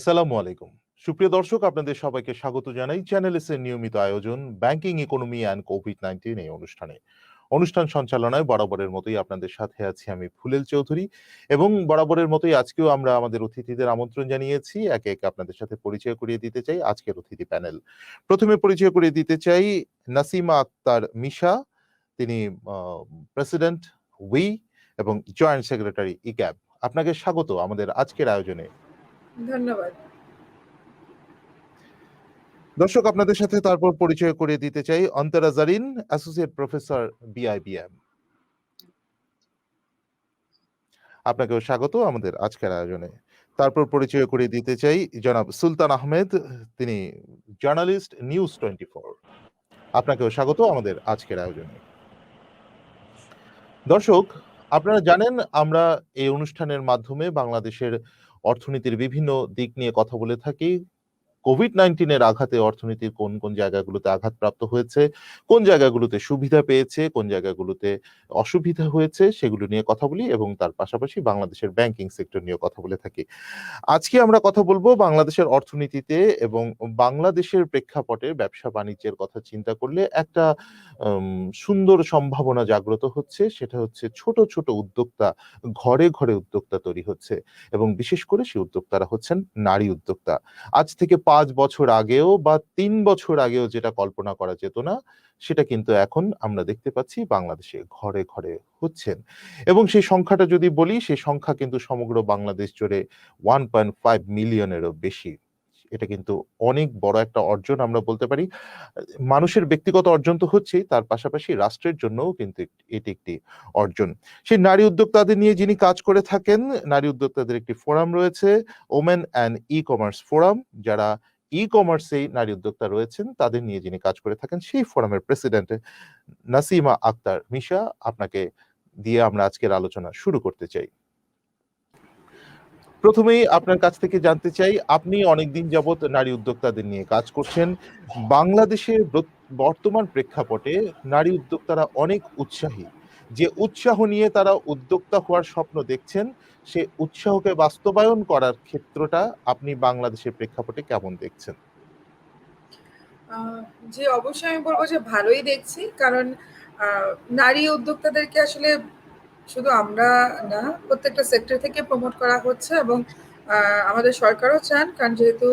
আসসালামু আলাইকুম। সুপ্রিয় দর্শক, আপনাদের সবাইকে স্বাগত জানাই চ্যানেল এস এর নিয়মিত আয়োজন ব্যাংকিং ইকোনমি অ্যান্ড কোভিড-19 এই অনুষ্ঠানে। অনুষ্ঠান সঞ্চালনায় বরাবরের মতোই আপনাদের সাথে আছি আমি ফুলেল চৌধুরী এবং বরাবরের মতোই আজকেও আমরা আমাদের অতিথিদের আমন্ত্রণ জানিয়েছি। একে, একে আপনাদের সাথে পরিচয় করিয়ে দিতে চাই আজকের অতিথি প্যানেল। প্রথমে পরিচয় করিয়ে দিতে চাই নাসিমা আক্তার মিশা। তিনি আ প্রেসিডেন্ট উই এবং জয়েন্ট সেক্রেটারি ইক্যাব। আপনাকে স্বাগত আমাদের আজকের আয়োজনে। ধন্যবাদ। দর্শক, আপনাদের সাথে তারপর পরিচয় করিয়ে দিতে চাই Antara Zarin, associate professor BIBM. আপনাকেও স্বাগত আমাদের আজকের আয়োজনে। তারপর পরিচয় করিয়ে দিতে চাই জনাব সুলতান আহমেদ, তিনি জার্নালিস্ট নিউজ 24। আপনাকেও স্বাগত আমাদের আজকের আয়োজনে। দর্শক, আপনারা জানেন আমরা এই অনুষ্ঠানের মাধ্যমে বাংলাদেশের অর্থনীতির বিভিন্ন দিক নিয়ে কথা বলে থাকি। কোভিড-19 এর আঘাতে অর্থনীতির কোন, কোন জায়গাগুলোতে আঘাতপ্রাপ্ত হয়েছে, কোন জায়গাগুলোতে সুবিধা পেয়েছে, কোন জায়গাগুলোতে অসুবিধা হয়েছে সেগুলো নিয়ে কথা বলি এবং তার পাশাপাশি বাংলাদেশের ব্যাংকিং সেক্টর নিয়েও কথা বলে থাকি। আজকে আমরা কথা বলবো বাংলাদেশের অর্থনীতিতে এবং বাংলাদেশের প্রেক্ষাপটে ব্যবসা-বাণিজ্যের কথা চিন্তা করলে একটা সুন্দর সম্ভাবনা জাগ্রত হচ্ছে। সেটা হচ্ছে ছোট, ছোট উদ্যোক্তা, ঘরে, ঘরে উদ্যোক্তা তৈরি হচ্ছে এবং বিশেষ করে সেই উদ্যোক্তারা হচ্ছেন নারী উদ্যোক্তা। আজ থেকে ৫ বছর আগেও বা ৩ বছর আগেও যেটা কল্পনা করা যেত না, সেটা কিন্তু এখন আমরা দেখতে পাচ্ছি বাংলাদেশে ঘরে, ঘরে হচ্ছেন। এবং সেই সংখ্যাটা যদি বলি, সেই সংখ্যা কিন্তু সমগ্র বাংলাদেশ জুড়ে 1.5 মিলিয়নেরও বেশি। এটা কিন্তু অনেক বড় একটা অর্জন আমরা বলতে পারি। মানুষের ব্যক্তিগত অর্জন তো হচ্ছেই, তার পাশাপাশি রাষ্ট্রের জন্যও কিন্তু এটি একটি অর্জন। সেই নারী উদ্যোক্তাদের নিয়ে যিনি কাজ করে থাকেন, নারী উদ্যোক্তাদের একটি ফোরাম রয়েছে, ওমেন অ্যান্ড ই-কমার্স ফোরাম। যারা ই-কমার্সেই নারী উদ্যোক্তা রয়েছেন, তাদের নিয়ে যিনি কাজ করে থাকেন, সেই ফোরামের প্রেসিডেন্ট নাসিমা আক্তার মিশা। আপনাকে দিয়ে আমরা আজকের আলোচনা শুরু করতে চাই। প্রথমেই আপনার কাছ থেকে জানতে চাই, আপনি অনেকদিন যাবৎ নারী উদ্যোক্তাদের নিয়ে কাজ করছেন। বাংলাদেশের বর্তমান প্রেক্ষাপটে নারী উদ্যোক্তারা অনেক উৎসাহী। যে উৎসাহ নিয়ে তারা উদ্যোক্তা হওয়ার স্বপ্ন দেখছেন, সে উৎসাহকে বাস্তবায়ন করার ক্ষেত্রটা আপনি বাংলাদেশের প্রেক্ষাপটে কেমন দেখছেন? জি, অবশ্যই আমি বলব যে ভালোই দেখছি। কারণ নারী উদ্যোক্তাদেরকে আসলে শুধু আমরা না, প্রত্যেকটা সেক্টর থেকে প্রমোট করা হচ্ছে এবং আমাদের সরকারও চান, কারণ যেহেতু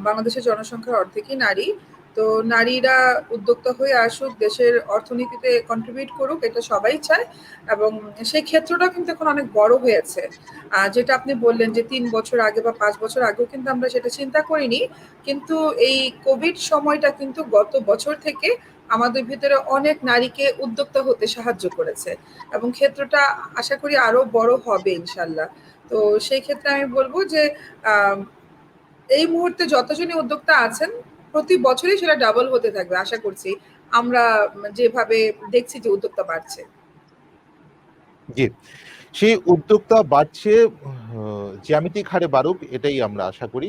বাংলাদেশের জনসংখ্যার অর্ধেকই নারী। তো নারীরা উদ্যোক্তা হয়ে আসুক, দেশের অর্থনীতিতে কন্ট্রিবিউট করুক, এটা সবাই চায় এবং সেই ক্ষেত্রটা কিন্তু এখন অনেক বড় হয়েছে। যেটা আপনি বললেন যে ৩ বছর আগে বা ৫ বছর আগেও কিন্তু আমরা সেটা চিন্তা করিনি। কিন্তু এই কোভিড সময়টা কিন্তু গত বছর থেকে আমাদের ভিতরে অনেক নারীকে উদ্যোক্তা হতে সাহায্য করেছে এবং ক্ষেত্রটা আশা করি আরো বড় হবে ইনশাল্লাহ। তো সেই ক্ষেত্রে আমি বলবো যে এই মুহূর্তে যতজনই উদ্যোক্তা আছেন, প্রতি বছরই সেটা ডাবল হতে থাকবে আশা করছি, আমরা যেভাবে দেখছি যে উদ্যোক্তা বাড়ছে। জি, সেই উদ্যোক্তা বাড়ছে, জ্যামিতিক হারে বাড়ুক এটাই আমরা আশা করি।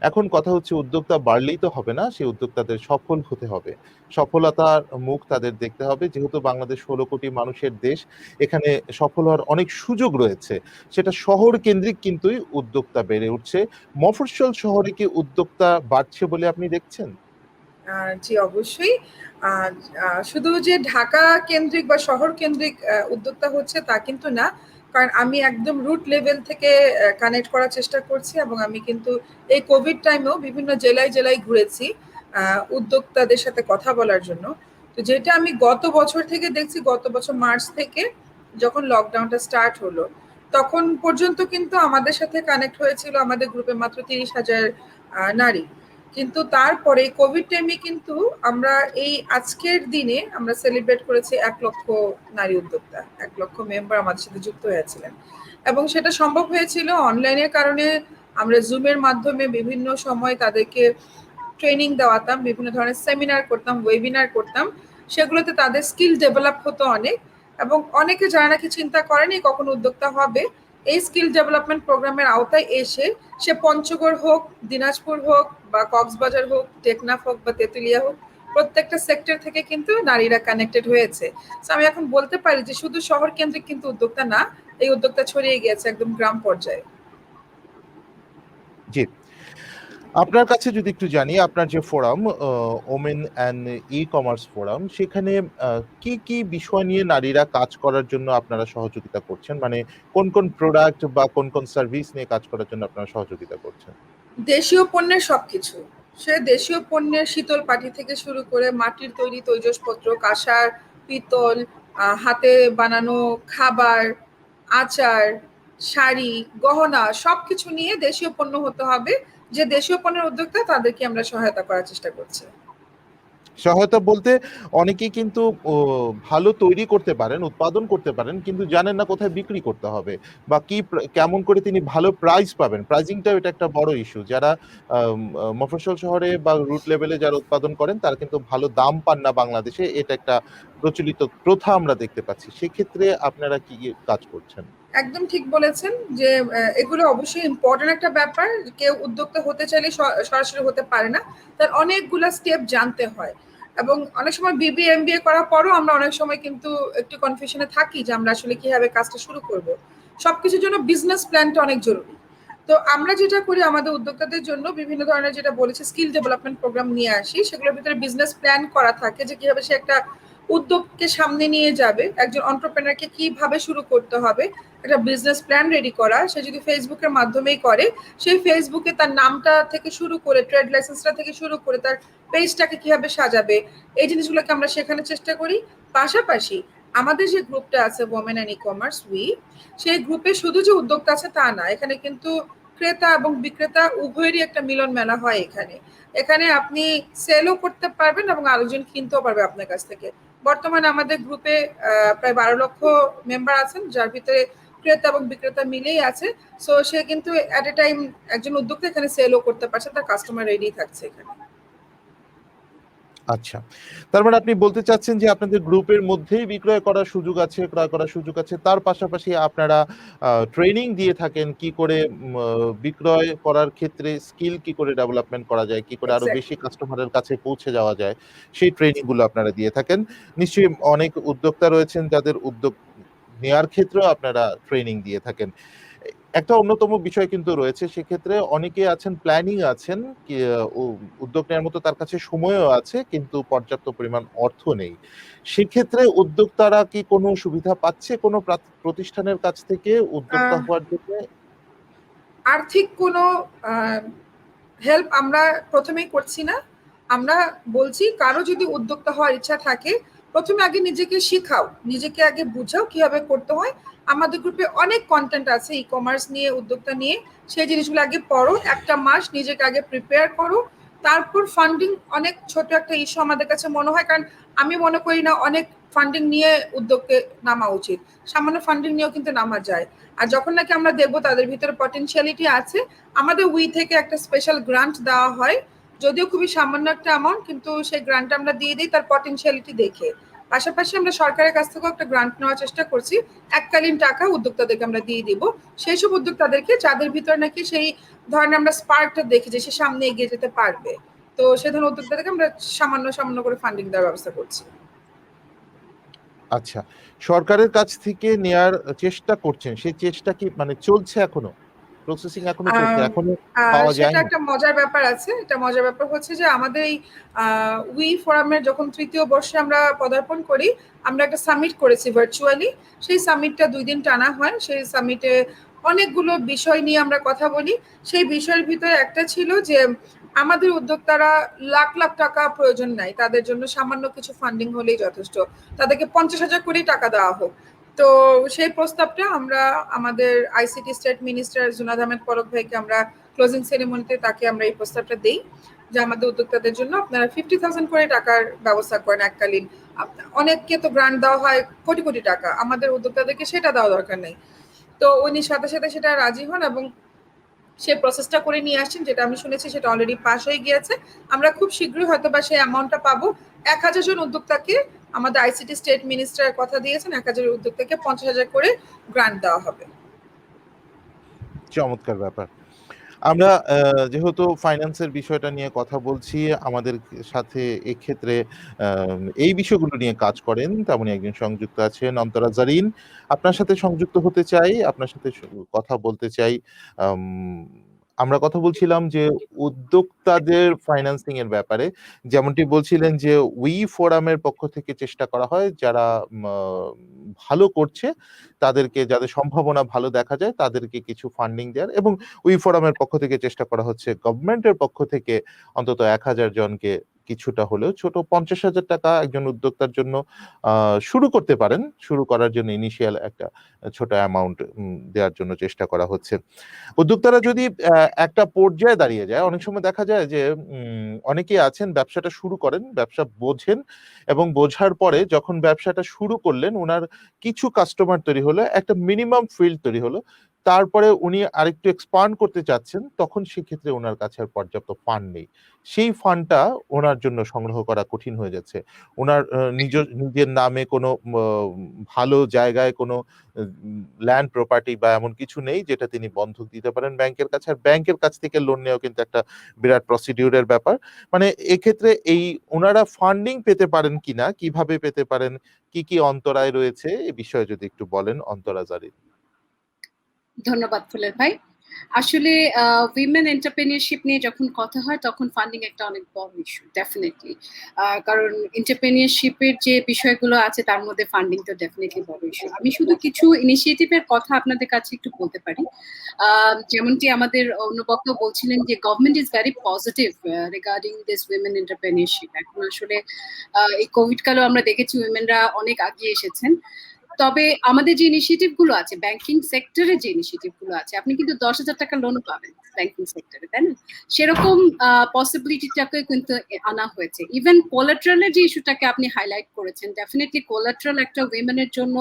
এখন কথা হচ্ছে উদ্যোক্তা বাড়লেই তো হবে না, সেই উদ্যোক্তাদের সফল হতে হবে। সফলতার মুখ তাদের দেখতে হবে। যেহেতু বাংলাদেশ ১৬ কোটি মানুষের দেশ, এখানে সফল হওয়ার অনেক সুযোগ রয়েছে। সেটা শহর কেন্দ্রিক কিন্তুই উদ্যোক্তা বেড়ে উঠছে। মফস্বল শহরে কি উদ্যোক্তা বাড়ছে বলে আপনি দেখছেন? জি, অবশ্যই। আ আ শুধু যে ঢাকা কেন্দ্রিক বা শহর কেন্দ্রিক উদ্যোক্তা হচ্ছে তা কিন্তু না। কারণ আমি একদম রুট লেভেল থেকে কানেক্ট করার চেষ্টা করছি এবং আমি কিন্তু এই কোভিড টাইমেও বিভিন্ন জেলায়, জেলায় ঘুরেছি উদ্যোক্তাদের সাথে কথা বলার জন্য। তো যেটা আমি গত বছর থেকে দেখছি, গত বছর মার্চ থেকে যখন লকডাউনটা স্টার্ট হলো, তখন পর্যন্ত কিন্তু আমাদের সাথে কানেক্ট হয়েছিল আমাদের গ্রুপে মাত্র ৩০,০০০ নারী। কিন্তু তারপরে কোভিড টাইমে কিন্তু আমরা এই আজকের দিনে আমরা সেলিব্রেট করেছি ১ লক্ষ নারী উদ্যোক্তা। ১ লক্ষ মেম্বার আমাদের সাথে যুক্ত হয়েছিলেন। এবং সেটা সম্ভব হয়েছিল অনলাইনের কারণে। আমরা জুমের মাধ্যমে বিভিন্ন সময় তাদেরকে ট্রেনিং দেওয়াতাম, বিভিন্ন ধরনের সেমিনার করতাম, ওয়েবিনার করতাম। সেগুলোতে তাদের স্কিল ডেভেলপ হতো অনেক এবং অনেকে যারা নাকি চিন্তা করেনি কখনো উদ্যোক্তা হবে, এই স্কিল ডেভেলপমেন্ট প্রোগ্রামের আওতায় এসে সে পঞ্চগড় হোক, দিনাজপুর হোক বা কক্সবাজার হোক, টেকনাফ হোক বা তেঁতুলিয়া হোক, প্রত্যেকটা সেক্টর থেকে কিন্তু নারীরা কানেক্টেড হয়েছে। সো আমি এখন বলতে পারি যে শুধু শহর কেন্দ্রিক কিন্তু উদ্যোক্তা না, এই উদ্যোক্তা ছড়িয়ে গিয়েছে একদম গ্রাম পর্যায়ে। জি। আপনার কাছে যদি একটু জানি আপনার যে forum women and e-commerce forum সেখানে কি বিষয় নিয়ে নারীরা কাজ করার জন্য আপনারা সহযোগিতা করছেন? মানে কোন প্রোডাক্ট বা কোন সার্ভিস নিয়ে কাজ করার জন্য আপনারা সহযোগিতা করছেন? দেশীয় পণ্যের সবকিছু। সে দেশীয় পণ্যের শীতল পাটি থেকে শুরু করে মাটির তৈরি তৈজসপত্র, কাঁসার, পিতল, হাতে বানানো খাবার, আচার, শাড়ি, গহনা সবকিছু নিয়ে দেশীয় পণ্য হতে হবে। যে দেশীয় পণ্যের উদ্যোক্তা তাদেরকে আমরা সহায়তা করার চেষ্টা করছি। সহায়তা বলতে অনেকেই কিন্তু ভালো তৈরি করতে পারেন, উৎপাদন করতে পারেন কিন্তু জানেন না কোথায় বিক্রি করতে হবে বা কেমন করে তিনি ভালো প্রাইস পাবেন। প্রাইসিংটাও এটা একটা বড় ইস্যু। যারা মফস্বল শহরে বা রুট লেভেলে যারা উৎপাদন করেন তারা কিন্তু ভালো দাম পান না বাংলাদেশে। এটা একটা প্রচলিত প্রথা আমরা দেখতে পাচ্ছি। সেক্ষেত্রে আপনারা কি কাজ করছেন? একদম ঠিক বলেছেন যে এগুলো অবশ্যই ইম্পর্টেন্ট একটা ব্যাপার। কেউ উদ্যোক্তা হতে চাইলে সরাসরি হতে পারে না। তার অনেকগুলা স্টেপ জানতে হয় এবং অনেক সময় বিবিএ এমবিএ করার পরও আমরা অনেক সময় কিন্তু একটু কনফিউশনে থাকি যে আমরা আসলে কিভাবে কাজটা শুরু করব। সবকিছুর জন্য বিজনেস প্ল্যানটা অনেক জরুরি। তো আমরা যেটা করি আমাদের উদ্যোক্তাদের জন্য বিভিন্ন ধরনের যেটা বলেছি স্কিল ডেভেলপমেন্ট প্রোগ্রাম নিয়ে আসি। সেগুলোর ভিতরে বিজনেস প্ল্যান করা থাকে যে কিভাবে সে একটা উদ্যোগকে সামনে নিয়ে যাবে, একজন এন্টারপ্রেনারকে কিভাবে শুরু করতে হবে, একটা বিজনেস প্ল্যান রেডি করা। সে যদি ফেসবুকের মাধ্যমেই করে, সেই ফেসবুকে তার নামটা থেকে শুরু করে ট্রেড লাইসেন্সটা থেকে শুরু করে তার পেজটাকে কিভাবে সাজাবে, এই জিনিসগুলোকে আমরা শেখানোর চেষ্টা করি। পাশাপাশি আমাদের যে গ্রুপটা আছে women and e commerce we, সেই গ্রুপে শুধু যে উদ্যোক্তা আছে তা না, এখানে কিন্তু ক্রেতা এবং বিক্রেতা উভয়েরই একটা মিলন মেলা হয়। এখানে এখানে আপনি সেলও করতে পারবেন এবং আরেকজন কিনতেও পারবে আপনার কাছ থেকে। বর্তমানে আমাদের গ্রুপে প্রায় 12 লক্ষ মেম্বার আছেন, যার ভিতরে ক্রেতা এবং বিক্রেতা মিলেই আছে। সো সে কিন্তু এট এ টাইম একজন উদ্যোক্তা এখানে সেলও করতে পারছে, তার কাস্টমার রেডি থাকছে এখানে। আচ্ছা। তার মানে আপনি বলতে চাচ্ছেন যে আপনাদের গ্রুপের মধ্যেই বিক্রয় করার সুযোগ আছে, ক্রয় করার সুযোগ আছে। তার পাশাপাশি আপনারা ট্রেনিং দিয়ে থাকেন কি করে বিক্রয় করার ক্ষেত্রে স্কিল কি করে ডেভেলপমেন্ট করা যায়, কি করে আরো বেশি এক্স্যাক্টলি। কাস্টমারের কাছে পৌঁছে যাওয়া যায়, সেই ট্রেনিং গুলো আপনারা দিয়ে থাকেন। নিশ্চয়ই অনেক উদ্যোক্তা রয়েছেন যাদের উদ্যোগ নেয়ার ক্ষেত্রেও আপনারা ট্রেনিং দিয়ে থাকেন। একটা অন্যতম বিষয় কিন্তু রয়েছে সেক্ষেত্রে অনেকে আছেন প্ল্যানিং আছেন কি উদ্যোগ নেওয়ার মতো তার কাছে সময়ও আছে কিন্তু পর্যাপ্ত পরিমাণ অর্থ নেই। সেক্ষেত্রে উদ্যোক্তারা কি কোনো সুবিধা পাচ্ছে কোনো প্রতিষ্ঠানের কাছ থেকে উদ্যোক্তা আহ, হওয়ার জন্য? আর্থিক কোনো হেল্প আমরা প্রথমেই করছি না। আমরা বলছি কারো যদি উদ্যোক্তা হওয়ার ইচ্ছা থাকে, প্রথমে আগে নিজেকে শিখাও, নিজেকে আগে বুঝাও কিভাবে করতে হয়। আমাদের গ্রুপে অনেক কন্টেন্ট আছে ই কমার্স নিয়ে, উদ্যোক্তা নিয়ে। সেই জিনিসগুলো আগে পড়ো, একটা মাস নিজেকে আগে প্রিপেয়ার করো। তারপর ফান্ডিং অনেক ছোট একটা ইস্যু আমাদের কাছে মনে হয়, কারণ আমি মনে করি না অনেক ফান্ডিং নিয়ে উদ্যোগকে নামা উচিত। সামান্য ফান্ডিং নিয়েও কিন্তু নামা যায়। আর যখন নাকি আমরা দেখবো তাদের ভিতরে পটেনশিয়ালিটি আছে, আমাদের উই থেকে একটা স্পেশাল গ্রান্ট দেওয়া হয়। যদিও খুবই সামান্য একটা অ্যামাউন্ট, কিন্তু সেই গ্রান্ট আমরা দিয়ে দিই তার পটেনশিয়ালিটি দেখে। পাশাপাশি আমরা সরকারের কাছ থেকেও একটা গ্রান্ট নেওয়ার চেষ্টা করছি। এককালীন টাকা উদ্যোক্তাদেরকে আমরা দিয়ে দিব। সেই সব উদ্যোক্তাদেরকে যাদের ভিতরে নাকি সেই ধরনের আমরা স্পার্কটা দেখি যে সে সামনে এগিয়ে যেতে পারবে। তো সে ধরনের উদ্যোক্তাদেরকে আমরা সামান্য সামান্য করে ফান্ডিং দেওয়ার ব্যবস্থা করছি। আচ্ছা, সরকারের কাছ থেকে নেয়ার চেষ্টা করছেন। সেই চেষ্টা কি মানে চলছে এখনো? প্রসেসিং এখনো চলছে? আহ, এখনো পাওয়া সেটা যায়নি? একটা মজার ব্যাপার আছে। এটা মজার ব্যাপার হচ্ছে যে আমাদের এই উই ফোরামের যখন ৩য় বর্ষে আমরা পদার্পণ করি, আমরা একটা সামিট করেছি ভার্চুয়ালি। সেই সামিটটা ২ দিন টানা হয়। সেই সামিটে অনেকগুলো বিষয় নিয়ে আমরা কথা বলি। সেই বিষয়ের ভিতরে একটা ছিল যে আমাদের উদ্যোক্তারা লাখ লাখ টাকা প্রয়োজন নাই, তাদের জন্য সামান্য কিছু ফান্ডিং হলেই যথেষ্ট। তাদেরকে ৫০,০০০ করেই টাকা দেওয়া হোক। তো সেই প্রস্তাবটা আমরা আমাদের ICT state minister Junaid Ahmed Palak ভাইকে আমরা ক্লোজিং সেরেমনিতে তাকে আমরা এই প্রস্তাবটা দিই যে আমাদের উদ্যোক্তাদের জন্য আপনারা 50,000 করে টাকার ব্যবস্থা করেন এককালীন। অনেককে তো গ্রান্ট দেওয়া হয় কোটি কোটি টাকা, আমাদের উদ্যোক্তাদেরকে সেটা দেওয়া দরকার নেই। তো উনি সাথে সাথে সেটা রাজি হন এবং সে প্রসেসটা করে নিয়ে আসছেন, যেটা আমি শুনেছি সেটা অলরেডি পাস হয়ে গিয়েছে। আমরা খুব শীঘ্রই হয়তো বা সেই অ্যামাউন্টটা পাবো। ১,০০০ জন উদ্যোক্তাকে আমাদের আইসিটি স্টেট মিনিস্টার কথা দিয়েছেন, ১,০০০ উদ্যোক্তাকে ৫০,০০০ করে গ্রান্ট দেওয়া হবে। চমৎকার ব্যাপার। আমরা যেহেতু ফাইন্যান্সের বিষয়টা নিয়ে কথা বলছি, আমাদের সাথে এক্ষেত্রে এই বিষয়গুলো নিয়ে কাজ করেন তেমনই একজন সংযুক্ত আছেন অন্তরা জারিন। আপনার সাথে সংযুক্ত হতে চাই, আপনার সাথে কথা বলতে চাই। আম আমরা কথা বলছিলাম যে উদ্যোক্তাদের ফাইন্যান্সিং এর ব্যাপারে। যেমনটি বলছিলেন যে উই ফোরামের পক্ষ থেকে চেষ্টা করা হয় যারা ভালো করছে তাদেরকে, যাদের সম্ভাবনা ভালো দেখা যায় তাদেরকে কিছু ফান্ডিং দেওয়ার, এবং উই ফোরামের পক্ষ থেকে চেষ্টা করা হচ্ছে গভর্নমেন্টের পক্ষ থেকে অন্তত ১,০০০ জনকে কিছুটা হলেও ছোট ৫০,০০০ টাকা একজন উদ্যোক্তার জন্য শুরু করতে পারেন। শুরু করার জন্য ইনিশিয়াল একটা ছোট অ্যামাউন্ট দেওয়ার জন্য চেষ্টা করা হচ্ছে। উদ্যোক্তারা যদি একটা পর্যায়ে দাঁড়িয়ে যায়, অনেক সময় দেখা যায় যে অনেকেই আছেন ব্যবসাটা শুরু করেন, ব্যবসা বোঝেন এবং বোঝার পরে যখন ব্যবসাটা শুরু করলেন উনার কিছু কাস্টমার তৈরি হলো, একটা মিনিমাম ফিল্ড তৈরি হলো, তারপরে উনি আরেকটু এক্সপান্ড করতে চাচ্ছেন, তখন সেক্ষেত্রে ওনার কাছে আর পর্যাপ্ত ফান্ড নেই। সেই ফান্ডটা ওনার জন্য সংগ্রহ করা কঠিন হয়ে যাচ্ছে। ওনার নিজের নামে কোনো ভালো জায়গায় কোনো ল্যান্ড প্রপার্টি বা এমন কিছু নেই যেটা তিনি বন্ধক দিতে পারেন ব্যাংকের কাছে। আর ব্যাংকের কাছ থেকে লোন নেওয়া কিন্তু একটা বিরাট প্রসিডিউরের ব্যাপার। মানে এক্ষেত্রে ওনারা ফান্ডিং পেতে পারেন কিনা, কিভাবে পেতে পারেন, কি কি অন্তরায় রয়েছে এ বিষয়ে যদি একটু বলেন অন্তরা জারিন। ধন্যবাদ ফুলের ভাই। আসলে উইমেন এন্টারপ্রেনিয়রশিপ নিয়ে যখন কথা হয় তখন ফান্ডিং একটা অনেক বড় ইস্যু, ডেফিনেটলি। কারণ এন্টারপ্রেনিয়রশিপের যে বিষয়গুলো আছে তার মধ্যে ফান্ডিং তো ডেফিনেটলি বড় ইস্যু। আমি শুধু কিছু ইনিশিয়েটিভের কথা আপনাদের কাছে একটু বলতে পারি। যেমনটি আমাদের অন্য বক্তা বলছিলেন যে government is very positive regarding this women entrepreneurship. এখন আসলে এই কোভিড কালেও আমরা দেখেছি উইমেনরা অনেক আগিয়ে এসেছেন। তবে আমাদের যে ইনিশিয়েটিভ গুলো আছে, ব্যাংকিং সেক্টরে যে ইনিশিয়েটিভ গুলো আছে, আপনি কিন্তু 10,000 টাকা লোনও পাবেন ব্যাংকিং সেক্টরে, তাই না? সেরকম পসিবিলিটিটাকে কিন্তু আনা হয়েছে। ইভেন কোলাট্রালের যে ইস্যুটাকে আপনি হাইলাইট করেছেন, ডেফিনেটলি কোলাট্রাল একটা উইমেনের জন্য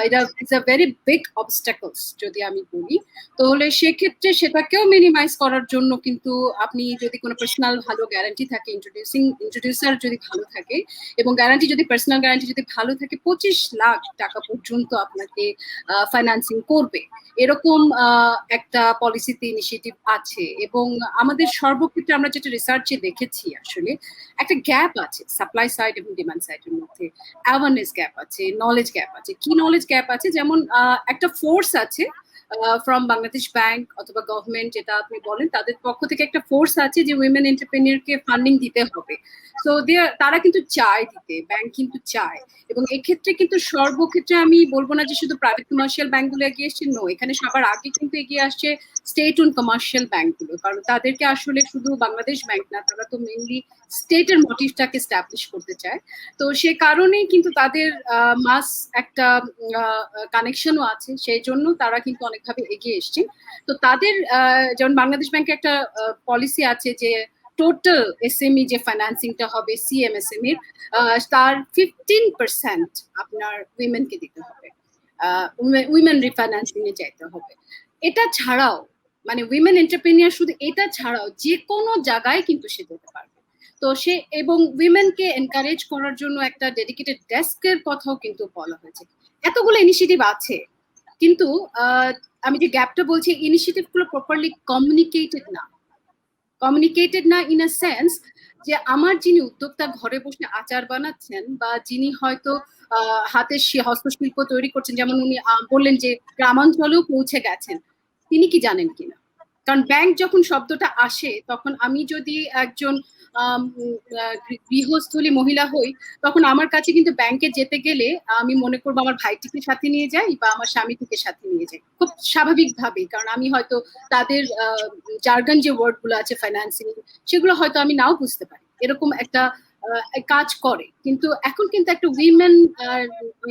এটা it's a very big obstacles যদি আমি বলি। তাহলে সেক্ষেত্রে সেটাকেও মিনিমাইজ করার জন্য কিন্তু আপনি যদি কোনো পার্সোনাল ভালো গ্যারান্টি থাকে, ইন্ট্রোডিউসার যদি ভালো থাকে এবং গ্যারান্টি যদি পার্সোনাল গ্যারান্টি যদি ভালো থাকে, 25 লাখ টাকা পর্যন্ত আপনাকে ফাইন্যান্সিং করবে, এরকম একটা পলিসিতে ইনিশিয়েটিভ আছে। এবং আমাদের সর্বক্ষেত্রে আমরা যেটা রিসার্চে দেখেছি, আসলে একটা গ্যাপ আছে সাপ্লাই সাইড এবং ডিমান্ড সাইডের মধ্যে। অ্যাওয়ারনেস গ্যাপ আছে, নলেজ গ্যাপ আছে। কি নলেজ গ্যাপ আছে? যেমন একটা ফোর্স আছে ফ্রম বাংলাদেশ ব্যাংক অথবা গভর্নমেন্ট, যেটা আপনি বলেন, তাদের পক্ষ থেকে একটা ফোর্স আছে যে উইমেন এন্টারপ্রেনিয়রকে ফান্ডিং দিতে হবে। সো তারা কিন্তু চায় দিতে, ব্যাংক কিন্তু চায়। এবং এক্ষেত্রে কিন্তু সর্বক্ষেত্রে আমি বলবো না যে শুধু প্রাইভেট কমার্শিয়াল ব্যাংকগুলো এগিয়ে এসছে, নো, এখানে সবার আগে কিন্তু এগিয়ে আসছে স্টেট ওন কমার্শিয়াল ব্যাংকগুলো। কারণ তাদেরকে আসলে শুধু বাংলাদেশ ব্যাংক না, তারা তো মেইনলি স্টেটের মোটিভটাকে এস্টাবলিশ করতে চায়। তো সে কারণেই কিন্তু তাদের মাস একটা কানেকশনও আছে, সেই জন্য তারা কিন্তু অনেকভাবে এগিয়ে এসছে। তো তাদের যেমন বাংলাদেশ ব্যাংকের একটা পলিসি আছে যে টোটাল এসএমই যে ফাইন্যান্সিংটা হবে সিএমএসএমই এর, তার 15% আপনার উইমেনকে দিতে হবে, উইমেন রিফাইন্যান্সিং এ যাইতে হবে। এটা ছাড়াও মানে উইমেন এন্টারপ্রেনিয়র শুধু এটা ছাড়াও যে কোনো জায়গায় কিন্তু সে যেতে পারবে। তো সে এবং উইমেনকে এনকারেজ করার জন্য একটা ডেডিকেটেড ডেস্কের কথাও কিন্তু বলা হয়েছে। এতগুলো ইনিশিয়েটিভ আছে, কিন্তু আমি যে গ্যাপটা বলছি, ইনিশিয়েটিভ গুলো প্রপারলি কমিউনিকেটেড না ইন আ সেন্স যে আমার যিনি উদ্যোক্তা ঘরে বসে আচার বানাচ্ছেন বা যিনি হয়তো হাতের হস্তশিল্প তৈরি করছেন, যেমন উনি বললেন যে গ্রামাঞ্চলেও পৌঁছে গেছেন, তিনি কি জানেন কিনা? কারণ ব্যাংক যখন শব্দটা আসে, তখন আমি যদি একজন গৃহস্থলী মহিলা হই, তখন আমার কাছে কিন্তু ব্যাংকে যেতে গেলে আমি মনে করবো আমার ভাইটিকে সাথে নিয়ে যাই বা আমার স্বামীটিকে সাথে নিয়ে যাই, খুব স্বাভাবিকভাবেই। কারণ আমি হয়তো তাদের জার্গন যে ওয়ার্ড গুলো আছে ফাইন্যান্সিং, সেগুলো হয়তো আমি নাও বুঝতে পারি, এরকম একটা কাজ করে। কিন্তু এখন কিন্তু একটা উইমেন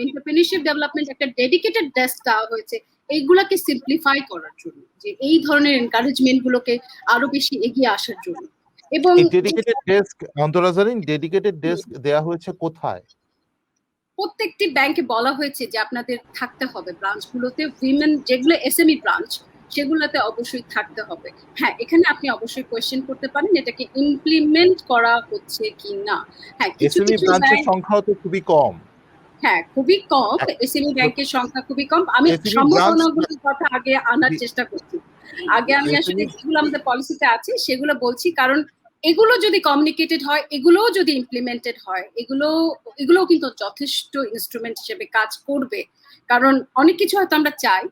এন্টারপ্রেনিয়রশিপ ডেভেলপমেন্ট একটা ডেডিকেটেড ডেস্ক দেওয়া হয়েছে এইগুলাকে সিম্পলিফাই করার জন্য, যে এই ধরনের এনকারেজমেন্ট গুলোকে আরো বেশি এগিয়ে আসার জন্য। এবং ডেডিকেটেড ডেস্ক অন্তরাজারিন, ডেডিকেটেড ডেস্ক দেয়া হয়েছে কোথায়? প্রত্যেকটি ব্যাংকে বলা হয়েছে যে আপনাদের থাকতে হবে ব্রাঞ্চগুলোতে উইমেন, যেগুলো এসএমই ব্রাঞ্চ সেগুলোতে অবশ্যই থাকতে হবে। হ্যাঁ, এখানে আপনি অবশ্যই কোয়েশ্চেন করতে পারেন এটাকে ইমপ্লিমেন্ট করা হচ্ছে কি না। হ্যাঁ, কিছু এসএমই কিছু ব্রাঞ্চের ব্যাংক, সংখ্যাও তো খুবই কম। হ্যাঁ খুবই কম, এসএমই ব্যাংকের সংখ্যা খুবই কম। আমি সম্ভাবনাগুলোর কথা আগে আনার চেষ্টা করছি। আগে আমি আসলে যেগুলো আমাদের পলিসিতে আছে সেগুলো বলছি, কারণ এগুলো যদি কমিউনিকেটেড হয়, এগুলোও যদি ইমপ্লিমেন্টেড হয়, এগুলোও কিন্তু যথেষ্ট ইনস্ট্রুমেন্ট হিসেবে কাজ করবে। কারণ অনেক কিছু হয়তো আমরা চাই,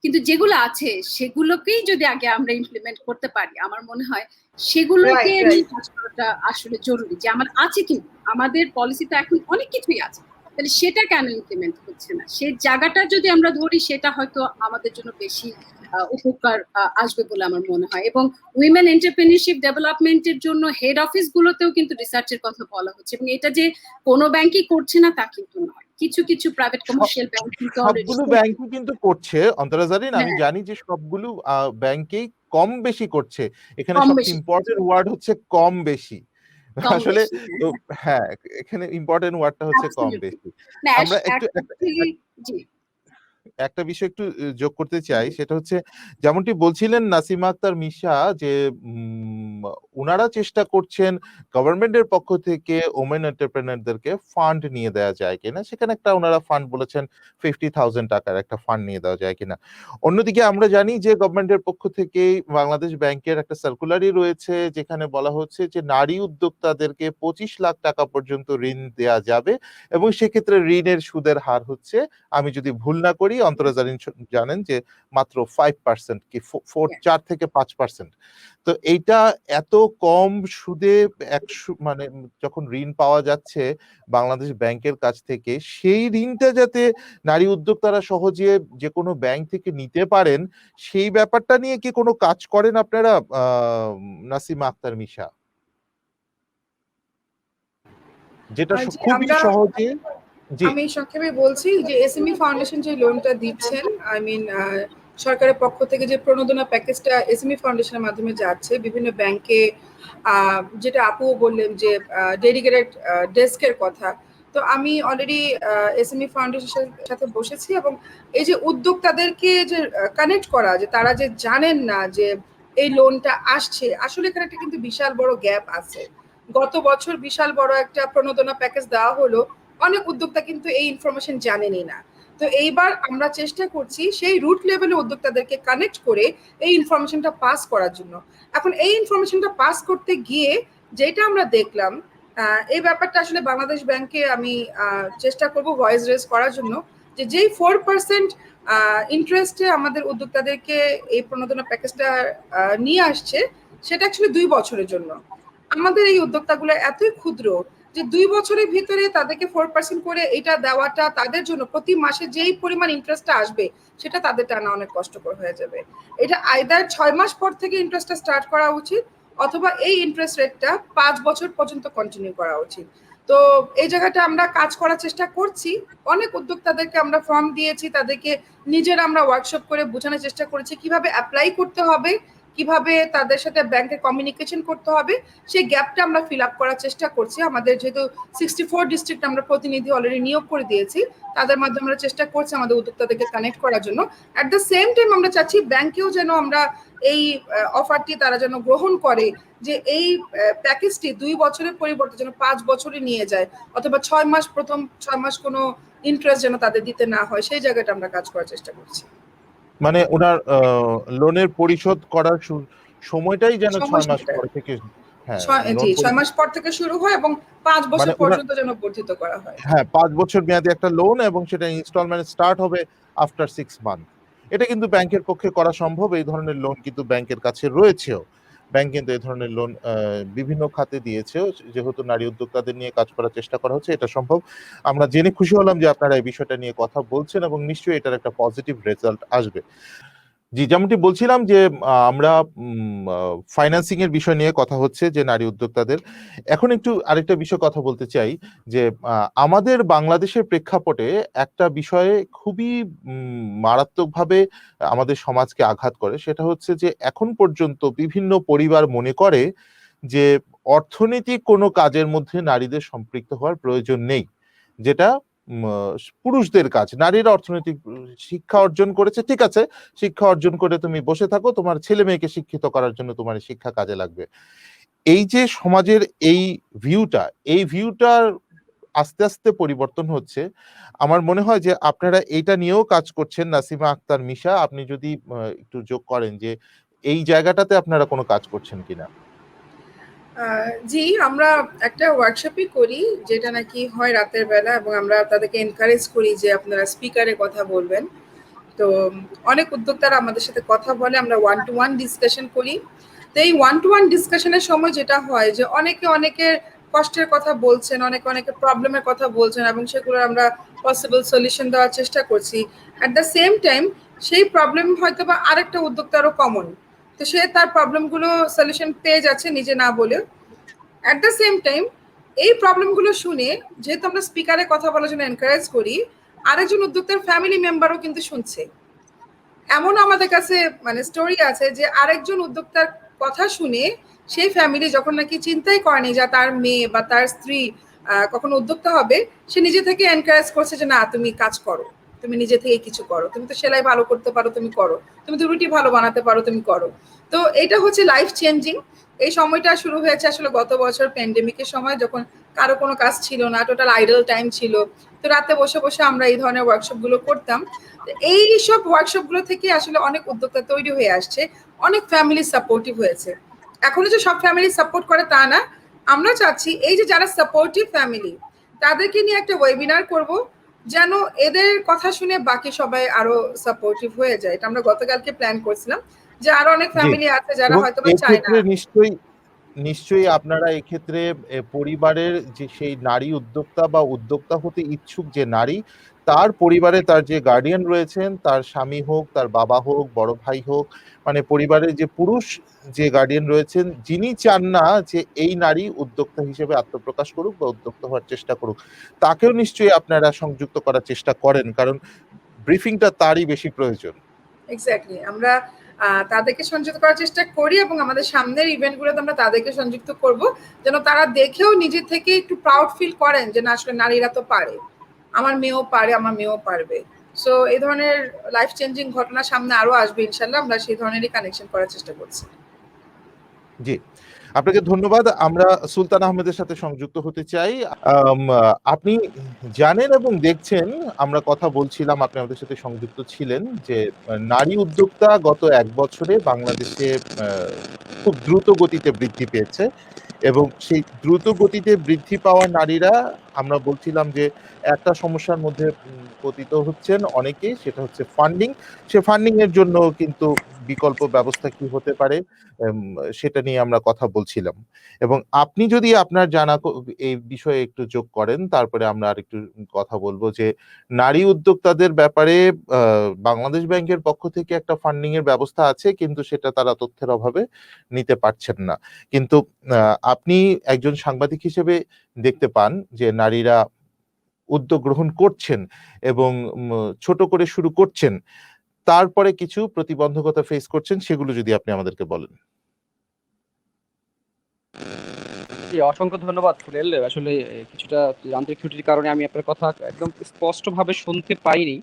কিন্তু যেগুলো আছে সেগুলোকেই যদি আগে আমরা ইমপ্লিমেন্ট করতে পারি, আমার মনে হয় সেগুলোকে রাইট নিয়ে রাইট কাজ করাটা আসলে জরুরি। যে আমার আছে কিন্তু আমাদের পলিসিতে এখন অনেক কিছুই আছে, তাহলে সেটা কেন ইমপ্লিমেন্ট হচ্ছে না, সেই জায়গাটা যদি আমরা ধরি সেটা হয়তো আমাদের জন্য বেশি উপকার আসবে বলে আমার মনে হয়। এবং উইমেন এন্টারপ্রেনিউরশিপ ডেভেলপমেন্টের জন্য হেড অফিস গুলোতেও কিন্তু রিসার্চের কথা বলা হচ্ছে, এবং এটা যে কোনো ব্যাংকই করছে না তা কিন্তু নয়, কিছু কিছু প্রাইভেট কমার্শিয়াল ব্যাংক কিন্তু অলরেডি সবগুলো ব্যাংকই কিন্তু করছে অন্তরা জারিন, আমি হ্যাঁ জানি যে সবগুলো ব্যাংকেই কম বেশি করছে। এখানে কম সবচেয়ে বেশি ইম্পর্টেন্ট ওয়ার্ড হচ্ছে কম বেশি। কম আসলে বেশি তো হ্যাঁ, এখানে ইম্পর্টেন্ট ওয়ার্ডটা হচ্ছে কম অ্যাবসলিউটলি। বেশি। না আমরা একটু এখন থেকে জি একটা বিষয় একটু যোগ করতে চাই, সেটা হচ্ছে যেমনটি বলছিলেন নাসিমা আক্তার মিশা যে উনারা চেষ্টা করছেন গভর্নমেন্টের পক্ষ থেকে ওমেন এন্টারপ্রেনারদেরকে ফান্ড নিয়ে দেওয়া যায় কিনা, সেখানে একটা ওনারা ফান্ড বলেছেন 50,000 টাকার একটা ফান্ড নিয়ে দেওয়া যায় কিনা। অন্যদিকে আমরা জানি যে গভর্নমেন্টের পক্ষ থেকে বাংলাদেশ ব্যাংকের একটা সার্কুলারই রয়েছে যেখানে বলা হচ্ছে যে নারী উদ্যোক্তাদেরকে 25 লাখ টাকা পর্যন্ত ঋণ দেওয়া যাবে, এবং সেক্ষেত্রে ঋণের সুদের হার হচ্ছে, আমি যদি ভুল না করি অন্তরা জানেন যে মাত্র 5% কি 4 থেকে 5%। তো এইটা এত কম সুদে মানে যখন ঋণ পাওয়া যাচ্ছে বাংলাদেশ ব্যাংকের কাছ থেকে, সেই ঋণটা যাতে নারী উদ্যোক্তারা সহজে যে কোনো ব্যাংক থেকে নিতে পারেন, সেই ব্যাপারটা নিয়ে কি কোনো কাজ করেন আপনারা নাসিমা আক্তার মিশা, যেটা জি খুবই আমরা সহজে? জি। আমি সংক্ষেপে বলছি যে এসএমই ফাউন্ডেশন যে লোনটা দিচ্ছেন, আই মিন সরকারের পক্ষ থেকে যে প্রণোদনা প্যাকেজটা এসএমই ফাউন্ডেশনের মাধ্যমে যাচ্ছে বিভিন্ন ব্যাংকে, যেটা আপুও বললেন যে ডেডিকেটেড ডেস্কের কথা, তো আমি অলরেডি এসএমই ফাউন্ডেশনের সাথে বসেছি এবং এই যে উদ্যোক্তাদেরকে যে কানেক্ট করা, যে তারা যে জানেন না যে এই লোনটা আসছে, আসলে এখানে একটা কিন্তু বিশাল বড় গ্যাপ আছে। গত বছর বিশাল বড় একটা প্রণোদনা প্যাকেজ দেওয়া হলো, অনেক উদ্যোক্তা কিন্তু এই ইনফরমেশন জানেনই না। তো এইবার আমরা চেষ্টা করছি সেই রুট লেভেলে উদ্যোক্তাদেরকে কানেক্ট করে এই ইনফরমেশনটা পাস করার জন্য। এখন এই ইনফরমেশনটা পাস করতে গিয়ে যেটা আমরা দেখলাম, এই ব্যাপারটা আসলে বাংলাদেশ ব্যাংকে আমি চেষ্টা করব ভয়েস রেজ করার জন্য, যে যেই 4% ইন্টারেস্টে আমাদের উদ্যোক্তাদেরকে এই প্রণোদনা প্যাকেজটা নিয়ে আসছে, সেটা অ্যাকচুয়ালি 2 বছরের জন্য। আমাদের এই উদ্যোক্তাগুলো এতই ক্ষুদ্র যে 2 বছরের ভিতরে তাদেরকে 4% করে এটা দেওয়াটা তাদের জন্য প্রতি মাসে যেই পরিমাণ ইন্টারেস্টটা আসবে সেটা তাদের টানা অনেক কষ্টকর হয়ে যাবে। এটা আইদার 6 মাস পর থেকে ইন্টারেস্টটা স্টার্ট করা উচিত, অথবা এই ইন্টারেস্ট রেটটা 5 বছর পর্যন্ত কন্টিনিউ করা উচিত। তো এই জায়গাটা আমরা কাজ করার চেষ্টা করছি। অনেক উদ্যোক্তাদেরকে আমরা ফর্ম দিয়েছি, তাদেরকে নিজেরা আমরা ওয়ার্কশপ করে বোঝানোর চেষ্টা করেছি কিভাবে অ্যাপ্লাই করতে হবে, কিভাবে তাদের সাথে ব্যাংকে কমিউনিকেশন করতে হবে, সেই গ্যাপটা আমরা ফিল আপ করার চেষ্টা করছি। আমাদের যেহেতু 64 ডিস্ট্রিক্ট আমরা প্রতিনিধি অলরেডি নিয়োগ করে দিয়েছি, তাদের মাধ্যমে আমরা চেষ্টা করছি আমাদের উদ্যোক্তাদেরকে কানেক্ট করার জন্য। অ্যাট দ্য সেম টাইম আমরা চাচ্ছি ব্যাংকেও যেন আমরা এই অফারটি তারা যেন গ্রহণ করে, যে এই প্যাকেজটি 2 বছরের পরিবর্তে যেন 5 বছরে নিয়ে যায়, অথবা 6 মাস, প্রথম 6 মাস কোনো ইন্টারেস্ট যেন তাদের দিতে না হয়, সেই জায়গাটা আমরা কাজ করার চেষ্টা করছি। মানে ওনার লোনের পরিশোধ করার সময়টাই যেন 6 মাস সময়সীমাটা পর থেকে, হ্যাঁ, জি লোন 6 মাস পর থেকে শুরু হয় এবং 5 বছর মানে ওনার, পর্যন্ত যেন বর্ধিত করা হয়। হ্যাঁ, 5 বছর মেয়াদি একটা লোন, এবং সেটা ইনস্টলমেন্ট স্টার্ট হবে আফটার 6 মান্থ। এটা কিন্তু ব্যাংকের পক্ষে করা সম্ভব। এই ধরনের লোন কিন্তু ব্যাংকের কাছে রয়েছেও। ব্যাংক কিন্তু এই ধরনের লোন বিভিন্ন খাতে দিয়েছেও। যেহেতু নারী উদ্যোক্তাদের নিয়ে কাজ করার চেষ্টা করা হচ্ছে, এটা সম্ভব। আমরা জেনে খুশি হলাম যে আপনারা এই বিষয়টা নিয়ে কথা বলছেন, এবং নিশ্চয়ই এটার একটা পজিটিভ রেজাল্ট আসবে। জি, যেমনটি বলছিলাম যে আমরা ফাইন্যান্সিং এর বিষয় নিয়ে কথা হচ্ছে যে নারী উদ্যোক্তাদের। এখন একটু আরেকটা বিষয় কথা বলতে চাই যে আমাদের বাংলাদেশের প্রেক্ষাপটে একটা বিষয়ে খুবই মারাত্মকভাবে আমাদের সমাজকে আঘাত করে, সেটা হচ্ছে যে এখন পর্যন্ত বিভিন্ন পরিবার মনে করে যে অর্থনৈতিক কোনো কাজের মধ্যে নারীদের সম্পৃক্ত হওয়ার প্রয়োজন নেই, যেটা পুরুষদের কাজ। নারীরা অর্থনৈতিক শিক্ষা অর্জন করেছে, ঠিক আছে, শিক্ষা অর্জন করে তুমি বসে থাকো, তোমার ছেলে মেয়েকে শিক্ষিত করার জন্য তোমার শিক্ষা কাজে লাগবে। এই যে সমাজের এই ভিউটার আস্তে আস্তে পরিবর্তন হচ্ছে। আমার মনে হয় যে আপনারা এইটা নিয়েও কাজ করছেন। নাসিমা আক্তার মিশা, আপনি যদি একটু যোগ করেন যে এই জায়গাটাতে আপনারা কোনো কাজ করছেন কিনা। জি, আমরা একটা ওয়ার্কশপই করি যেটা নাকি হয় রাতের বেলা, এবং আমরা তাদেরকে এনকারেজ করি যে আপনারা স্পিকারে কথা বলবেন। তো অনেক উদ্যোক্তারা আমাদের সাথে কথা বলে, আমরা ওয়ান টু ওয়ান ডিসকাশন করি। তো এই ওয়ান টু ওয়ান ডিসকাশনের সময় যেটা হয় যে অনেকের কষ্টের কথা বলছেন, অনেকে প্রবলেমের কথা বলছেন এবং সেগুলোর আমরা পসিবল সলিউশন দেওয়ার চেষ্টা করছি। অ্যাট দ্য সেম টাইম সেই প্রবলেম হয়তো বা আরেকটা উদ্যোক্তারও কমন, তো সে তার প্রবলেমগুলো সলিউশন পেয়ে যাচ্ছে নিজে না বলেও। অ্যাট দ্য সেম টাইম এই প্রবলেমগুলো শুনে, যেহেতু আমরা স্পিকারে কথা বলার জন্য এনকারেজ করি, আরেকজন উদ্যোক্তার ফ্যামিলি মেম্বারও কিন্তু শুনছে। এমন আমাদের কাছে মানে স্টোরি আছে যে আরেকজন উদ্যোক্তার কথা শুনে সেই ফ্যামিলি যখন নাকি চিন্তাই করেনি যে তার মেয়ে বা তার স্ত্রী কখনো উদ্যোক্তা হবে, সে নিজে থেকে এনকারেজ করছে যে না, তুমি কাজ করো, তুমি নিজে থেকে কিছু করো, তুমি তো সেলাই ভালো করতে পারো, তুমি করো, তুমি তো রুটি ভালো বানাতে পারো, তুমি করো। তো এটা হচ্ছে লাইফ চেঞ্জিং। এই সময়টা শুরু হয়েছে আসলে গত বছর প্যান্ডেমিকের সময়, যখন কারো কোনো কাজ ছিল না, টোটাল আইডল টাইম ছিল। তো রাতে বসে বসে আমরা এই ধরনের ওয়ার্কশপ গুলো করতাম। এই সব ওয়ার্কশপ গুলো থেকে আসলে অনেক উদ্যোক্তা তৈরি হয়ে আসছে, অনেক ফ্যামিলি সাপোর্টিভ হয়েছে। এখনো যে সব ফ্যামিলি সাপোর্ট করে তা না, আমরা চাচ্ছি এই যে যারা সাপোর্টিভ ফ্যামিলি তাদেরকে নিয়ে একটা ওয়েবিনার করব, যেন এদের কথা শুনে বাকি সবাই আরো সাপোর্টিভ হয়ে যায়। এটা আমরা গতকালকে প্ল্যান করছিলাম যে আরো অনেক জি, ফ্যামিলি আছে যারা এবং হয়তো বা চায় না। এক্ষেত্রে নিশ্চয়ই আপনারা এক্ষেত্রে পরিবারের যে সেই নারী উদ্যোক্তা বা উদ্যোক্তা হতে ইচ্ছুক যে নারী, তার পরিবারে তার যে গার্ডিয়ান রয়েছেন, তার স্বামী হোক, তার বাবা হোক, বড় ভাই হোক, মানে পরিবারের যে পুরুষ যে গার্ডিয়ান রয়েছেন, যিনি চান না যে এই নারী উদ্যোক্তা হিসেবে আত্মপ্রকাশ করুক বা উদ্যোক্তা হওয়ার চেষ্টা করুক, তাকেও নিশ্চয়ই আপনারা সংযুক্ত করার চেষ্টা করেন, কারণ ব্রিফিংটা তারই বেশি প্রয়োজন। এক্স্যাক্টলি, আমরা তাদেরকে সংযুক্ত করার চেষ্টা করি এবং আমাদের সামনের ইভেন্টগুলোতে আমরা তাদেরকে সংযুক্ত করব, যেন তারা দেখেও নিজে থেকে একটু প্রাউড ফিল করেন যে না, আসলে নারীরা তো পারে, আমার মেয়েও পারে, আমার মেয়েও পারবে। সো এই ধরনের লাইফ চেঞ্জিং ঘটনা সামনে আরো আসবে ইনশাল্লাহ, আমরা সেই ধরনেরই কানেকশন করার চেষ্টা করছি। জি, আপনাকে ধন্যবাদ। আমরা সুলতান আহমেদের সাথে সংযুক্ত হতে চাই। আপনি জানেন এবং দেখছেন, আমরা কথা বলছিলাম, আপনি আমাদের সাথে সংযুক্ত ছিলেন, যে নারী উদ্যোক্তা গত 1 বছরে বাংলাদেশে খুব দ্রুত গতিতে বৃদ্ধি পেয়েছে, এবং সেই দ্রুত গতিতে বৃদ্ধি পাওয়া নারীরা, আমরা বলছিলাম যে একটা সমস্যার মধ্যে পতিত হচ্ছেন অনেকেই, সেটা হচ্ছে ফান্ডিং। সে ফান্ডিং এর জন্য কিন্তু বিকল্প ব্যবস্থা কি হতে পারে, সেটা নিয়ে আমরা কথা বলছিলাম। এবং আপনি যদি আপনার জানা এই বিষয়ে একটু যোগ করেন, তারপরে আমরা আরেকটু কথা বলবো যে নারী উদ্যোক্তাদের ব্যাপারে বাংলাদেশ ব্যাংকের পক্ষ থেকে একটা ফান্ডিং এর ব্যবস্থা আছে, কিন্তু সেটা তারা তথ্যের অভাবে নিতে পারছেন না। কিন্তু আপনি একজন সাংবাদিক হিসেবে দেখতে পান যে নারীরা উদ্যোগ গ্রহণ করছেন এবং ছোট করে শুরু করছেন, তারপরে কিছু প্রতিবন্ধকতা ফেস করছেন, সেগুলো যদি আপনি আমাদেরকে বলেন। জি, অসংখ্য ধন্যবাদ ফুলেল। আসলে কিছুটা যান্ত্রিক ত্রুটির কারণে আমি আপনার কথা একদম স্পষ্টভাবে শুনতে পাইনি।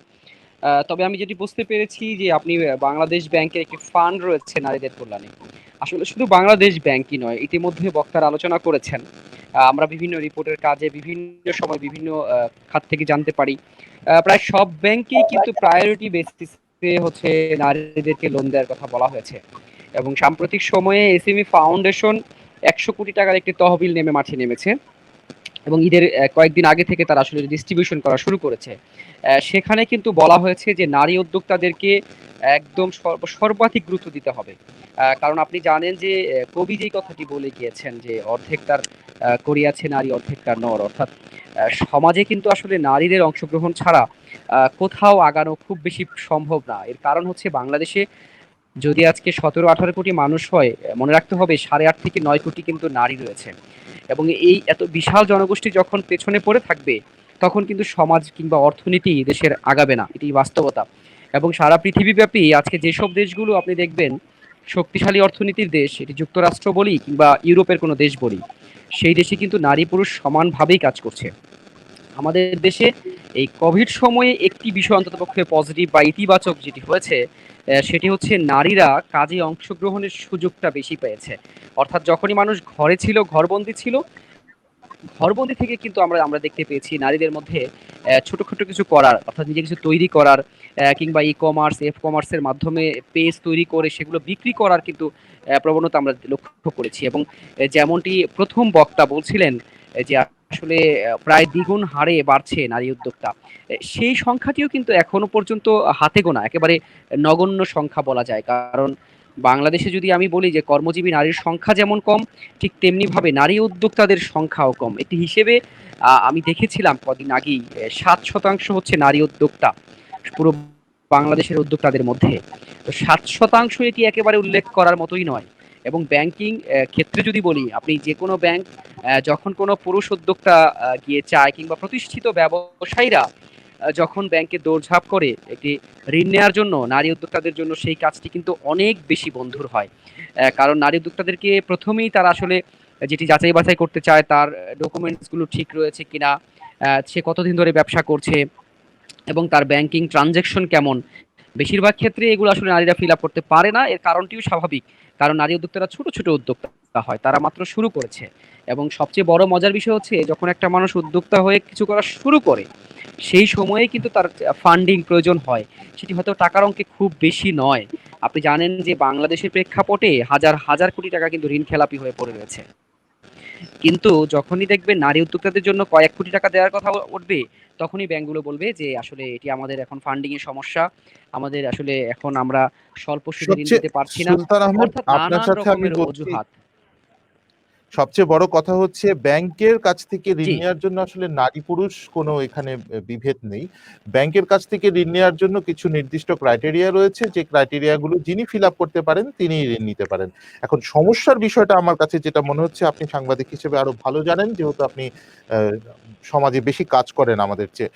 তবে আমি যেটি বুঝতে পেরেছি যে আপনি বাংলাদেশ ব্যাংকের একটি ফান্ড রয়েছে নারীদের কল্যাণে। আসলে শুধু বাংলাদেশ ব্যাংকই নয়, ইতিমধ্যে বক্তারা আলোচনা করেছেন। আমরা বিভিন্ন রিপোর্টের কাজে বিভিন্ন সময় বিভিন্ন খাত থেকে জানতে পারি প্রায় সব ব্যাংকেই কিন্তু প্রায়োরিটি বেসিসে হচ্ছে নারীদেরকে লোন দেওয়ার কথা বলা হয়েছে। এবং সাম্প্রতিক সময়ে এসএমই ফাউন্ডেশন 100 কোটি টাকার একটি তহবিল মাঠে নেমেছে এবং ঈদের কয়েকদিন আগে থেকে তারা আসলে ডিস্ট্রিবিউশন করা শুরু করেছে। সেখানে কিন্তু বলা হয়েছে যে নারী উদ্যোক্তাদেরকে একদম সর্বাধিক গুরুত্ব দিতে হবে। কারণ আপনি জানেন যে কবি যেই কথাটি বলে গিয়েছেন যে অর্ধেক তার করিয়াছে নারী, অর্ধেক তার নর, অর্থাৎ সমাজে কিন্তু আসলে নারীদের অংশগ্রহণ ছাড়া কোথাও আগানো খুব বেশি সম্ভব না। এর কারণ হচ্ছে বাংলাদেশে যদি আজকে 17-18 কোটি মানুষ হয়, মনে রাখতে হবে 8.5 থেকে 9 কোটি কিন্তু নারী রয়েছে। এবং এই এত বিশাল জনগোষ্ঠী যখন পেছনে পড়ে থাকবে, তখন কিন্তু সমাজ কিংবা অর্থনীতি দেশের আগাবে না, এটি বাস্তবতা। এবং সারা পৃথিবীব্যাপী আজকে যেসব দেশগুলো আপনি দেখবেন শক্তিশালী অর্থনীতির দেশ, এটি যুক্তরাষ্ট্র বলি কিংবা ইউরোপের কোনো দেশ বলি, সেই দেশে কিন্তু নারী পুরুষ সমানভাবেই কাজ করছে। আমাদের দেশে এই কোভিড সময়ে একটি বিষয় অন্ততপক্ষে পজিটিভ বা ইতিবাচক যেটি হয়েছে, সেটি হচ্ছে নারীরা কাজে অংশগ্রহণের সুযোগটা বেশি পেয়েছে। অর্থাৎ যখনই মানুষ ঘরে ছিল, ঘরবন্দি ছিল, ঘরবন্দি থেকে কিন্তু আমরা দেখতে পেয়েছি নারীদের মধ্যে ছোটখাটো কিছু করার, অর্থাৎ নিজে কিছু তৈরি করার, কিংবা ই কমার্স এফ কমার্সের মাধ্যমে পেজ তৈরি করে সেগুলো বিক্রি করার কিন্তু প্রবণতা আমরা লক্ষ্য করেছি। এবং যেমনটি প্রথম বক্তা বলছিলেন যে আসলে প্রায় দ্বিগুণ হারে বাড়ছে নারী উদ্যোক্তা। সেই সংখ্যাটিও কিন্তু এখনো পর্যন্ত হাতে গোনা, একেবারে নগণ্য সংখ্যা বলা যায়। কারণ বাংলাদেশে যদি আমি বলি যে কর্মজীবী নারীর সংখ্যা যেমন কম, ঠিক তেমনিভাবে নারী উদ্যোক্তাদের সংখ্যাও কম। একটি হিসেবে আমি দেখেছিলাম কদিন আগেই ৭% হচ্ছে নারী উদ্যোক্তা পুরো বাংলাদেশের উদ্যোক্তাদের মধ্যে। তো ৭% এটি একেবারে উল্লেখ করার মতোই নয়। এবং ব্যাংকিং ক্ষেত্রে যদি বলি, আপনি যেকোনো ব্যাংক যখন কোনো পুরুষ উদ্যোক্তা গিয়ে চায়, কিংবা প্রতিষ্ঠিত ব্যবসায়ীরা যখন ব্যাংকে দৌড়ঝাঁপ করে একটি ঋণ নেওয়ার জন্য, নারী উদ্যোক্তাদের জন্য সেই কাজটি কিন্তু অনেক বেশি বন্ধুর হয়। কারণ নারী উদ্যোক্তাদেরকে প্রথমেই তারা আসলে যেটি যাচাই বাছাই করতে চায়, তার ডকুমেন্টসগুলো ঠিক রয়েছে কিনা, সে কতদিন ধরে ব্যবসা করছে, এবং তার ব্যাংকিং ট্রানজ্যাকশন কেমন। বেশিরভাগ ক্ষেত্রে এগুলো আসলে নারীরা ফিল আপ করতে পারে না। এর কারণটিও স্বাভাবিক, কারণ নারী উদ্যোক্তারা ছোট ছোট উদ্যোক্তা হয়, তারা মাত্র শুরু করেছে। এবং সবচেয়ে বড় মজার বিষয় হচ্ছে, যখন একটা মানুষ উদ্যোক্তা হয়ে কিছু করা শুরু করে, সেই সময়ে কিন্তু তার ফান্ডিং প্রয়োজন হয়। সেটি হয়তো টাকার অঙ্কে খুব বেশি নয়। আপনি জানেন যে বাংলাদেশের প্রেক্ষাপটে হাজার হাজার কোটি টাকা কিন্তু ঋণ খেলাপি হয়ে পড়ে রয়েছে। কিন্তু যখনই দেখবেন নারী উদ্যোক্তাদের জন্য কয়েক কোটি টাকা দেওয়ার কথা উঠবে, তখনই ব্যাংকগুলো বলবে যে আসলে এটি আমাদের এখন ফান্ডিং এর সমস্যা, আমাদের আসলে এখন আমরা স্বল্প সুদে ঋণ সবচেয়ে দিতে পারছি না। সুলতান আহমেদ, অর্থাৎ আপনার নানান সাথে আমি রকমের বলছি, অজুহাত। সবচেয়ে বড় কথা হচ্ছে ব্যাংকের কাছ থেকে ঋণ জি, নেওয়ার জন্য আসলে নারী পুরুষ কোনো এখানে বিভেদ নেই। ব্যাংকের কাছ থেকে ঋণ নেওয়ার জন্য কিছু নির্দিষ্ট ক্রাইটেরিয়া রয়েছে, যে ক্রাইটেরিয়া গুলো যিনি ফিল আপ করতে পারেন তিনিই ঋণ নিতে পারেন। এখন সমস্যার বিষয়টা আমার কাছে যেটা মনে হচ্ছে, আপনি সাংবাদিক হিসেবে আরো ভালো জানেন যেহেতু আপনি আহ, সমাজে বেশি কাজ করেন আমাদের চেয়ে।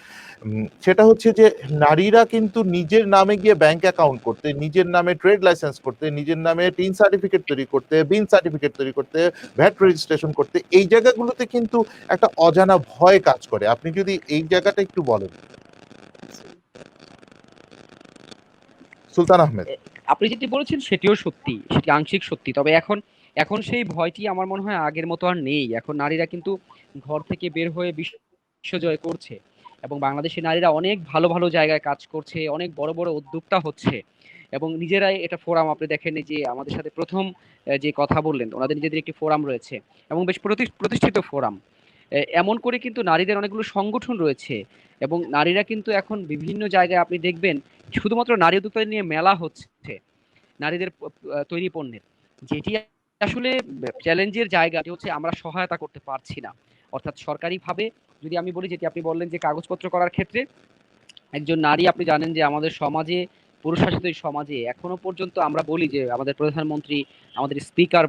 সেটা হচ্ছে যে নারীরা কিন্তু নিজের নামে গিয়ে ব্যাংক অ্যাকাউন্ট করতে, নিজের নামে ট্রেড লাইসেন্স করতে, নিজের নামে টিন সার্টিফিকেট তৈরি করতে, বিন সার্টিফিকেট তৈরি করতে, ভ্যাট রেজিস্ট্রেশন করতে, এই জায়গাগুলোতে কিন্তু একটা অজানা ভয় কাজ করে। আপনি যদি এই জায়গাটা একটু বলেন, সুলতান আহমেদ। এ, আপনি যেটি বলেছেন সেটিও সত্যি, সেটি আংশিক সত্যি। তবে এখন এখন সেই ভয়টি আমার মনে হয় আগের মতো আর নেই। এখন নারীরা কিন্তু ঘর থেকে বের হয়ে বিশ্ব জয় করছে, এবং বাংলাদেশের নারীরা অনেক ভালো ভালো জায়গায় কাজ করছে, অনেক বড় বড় উদ্যোক্তা হচ্ছে, এবং নিজেরাই এটা ফোরাম, আপনি দেখেন এই যে আমাদের সাথে প্রথম যে কথা বললেন, ওনাদের নিজেদের একটি ফোরাম রয়েছে, এবং বেশ প্রতিষ্ঠিত ফোরাম। এমন করে কিন্তু নারীদের অনেকগুলো সংগঠন রয়েছে, এবং নারীরা কিন্তু এখন বিভিন্ন জায়গায় আপনি দেখবেন শুধুমাত্র নারী উদ্যোক্তাদের নিয়ে মেলা হচ্ছে, নারীদের তৈরি পণ্যের, যেটি আসলে চ্যালেঞ্জের জায়গাটি হচ্ছে আমরা সহায়তা করতে পারছি না। অর্থাৎ সরকারিভাবে যদি আমি বলি, যেটি আপনি বললেন যে কাগজপত্র করার ক্ষেত্রে, একজন নারী, আপনি জানেন যে আমাদের সমাজে, পুরুষ শাসিত এই সমাজে এখনো পর্যন্ত আমরা বলি যে আমাদের প্রধানমন্ত্রী, আমাদের স্পিকার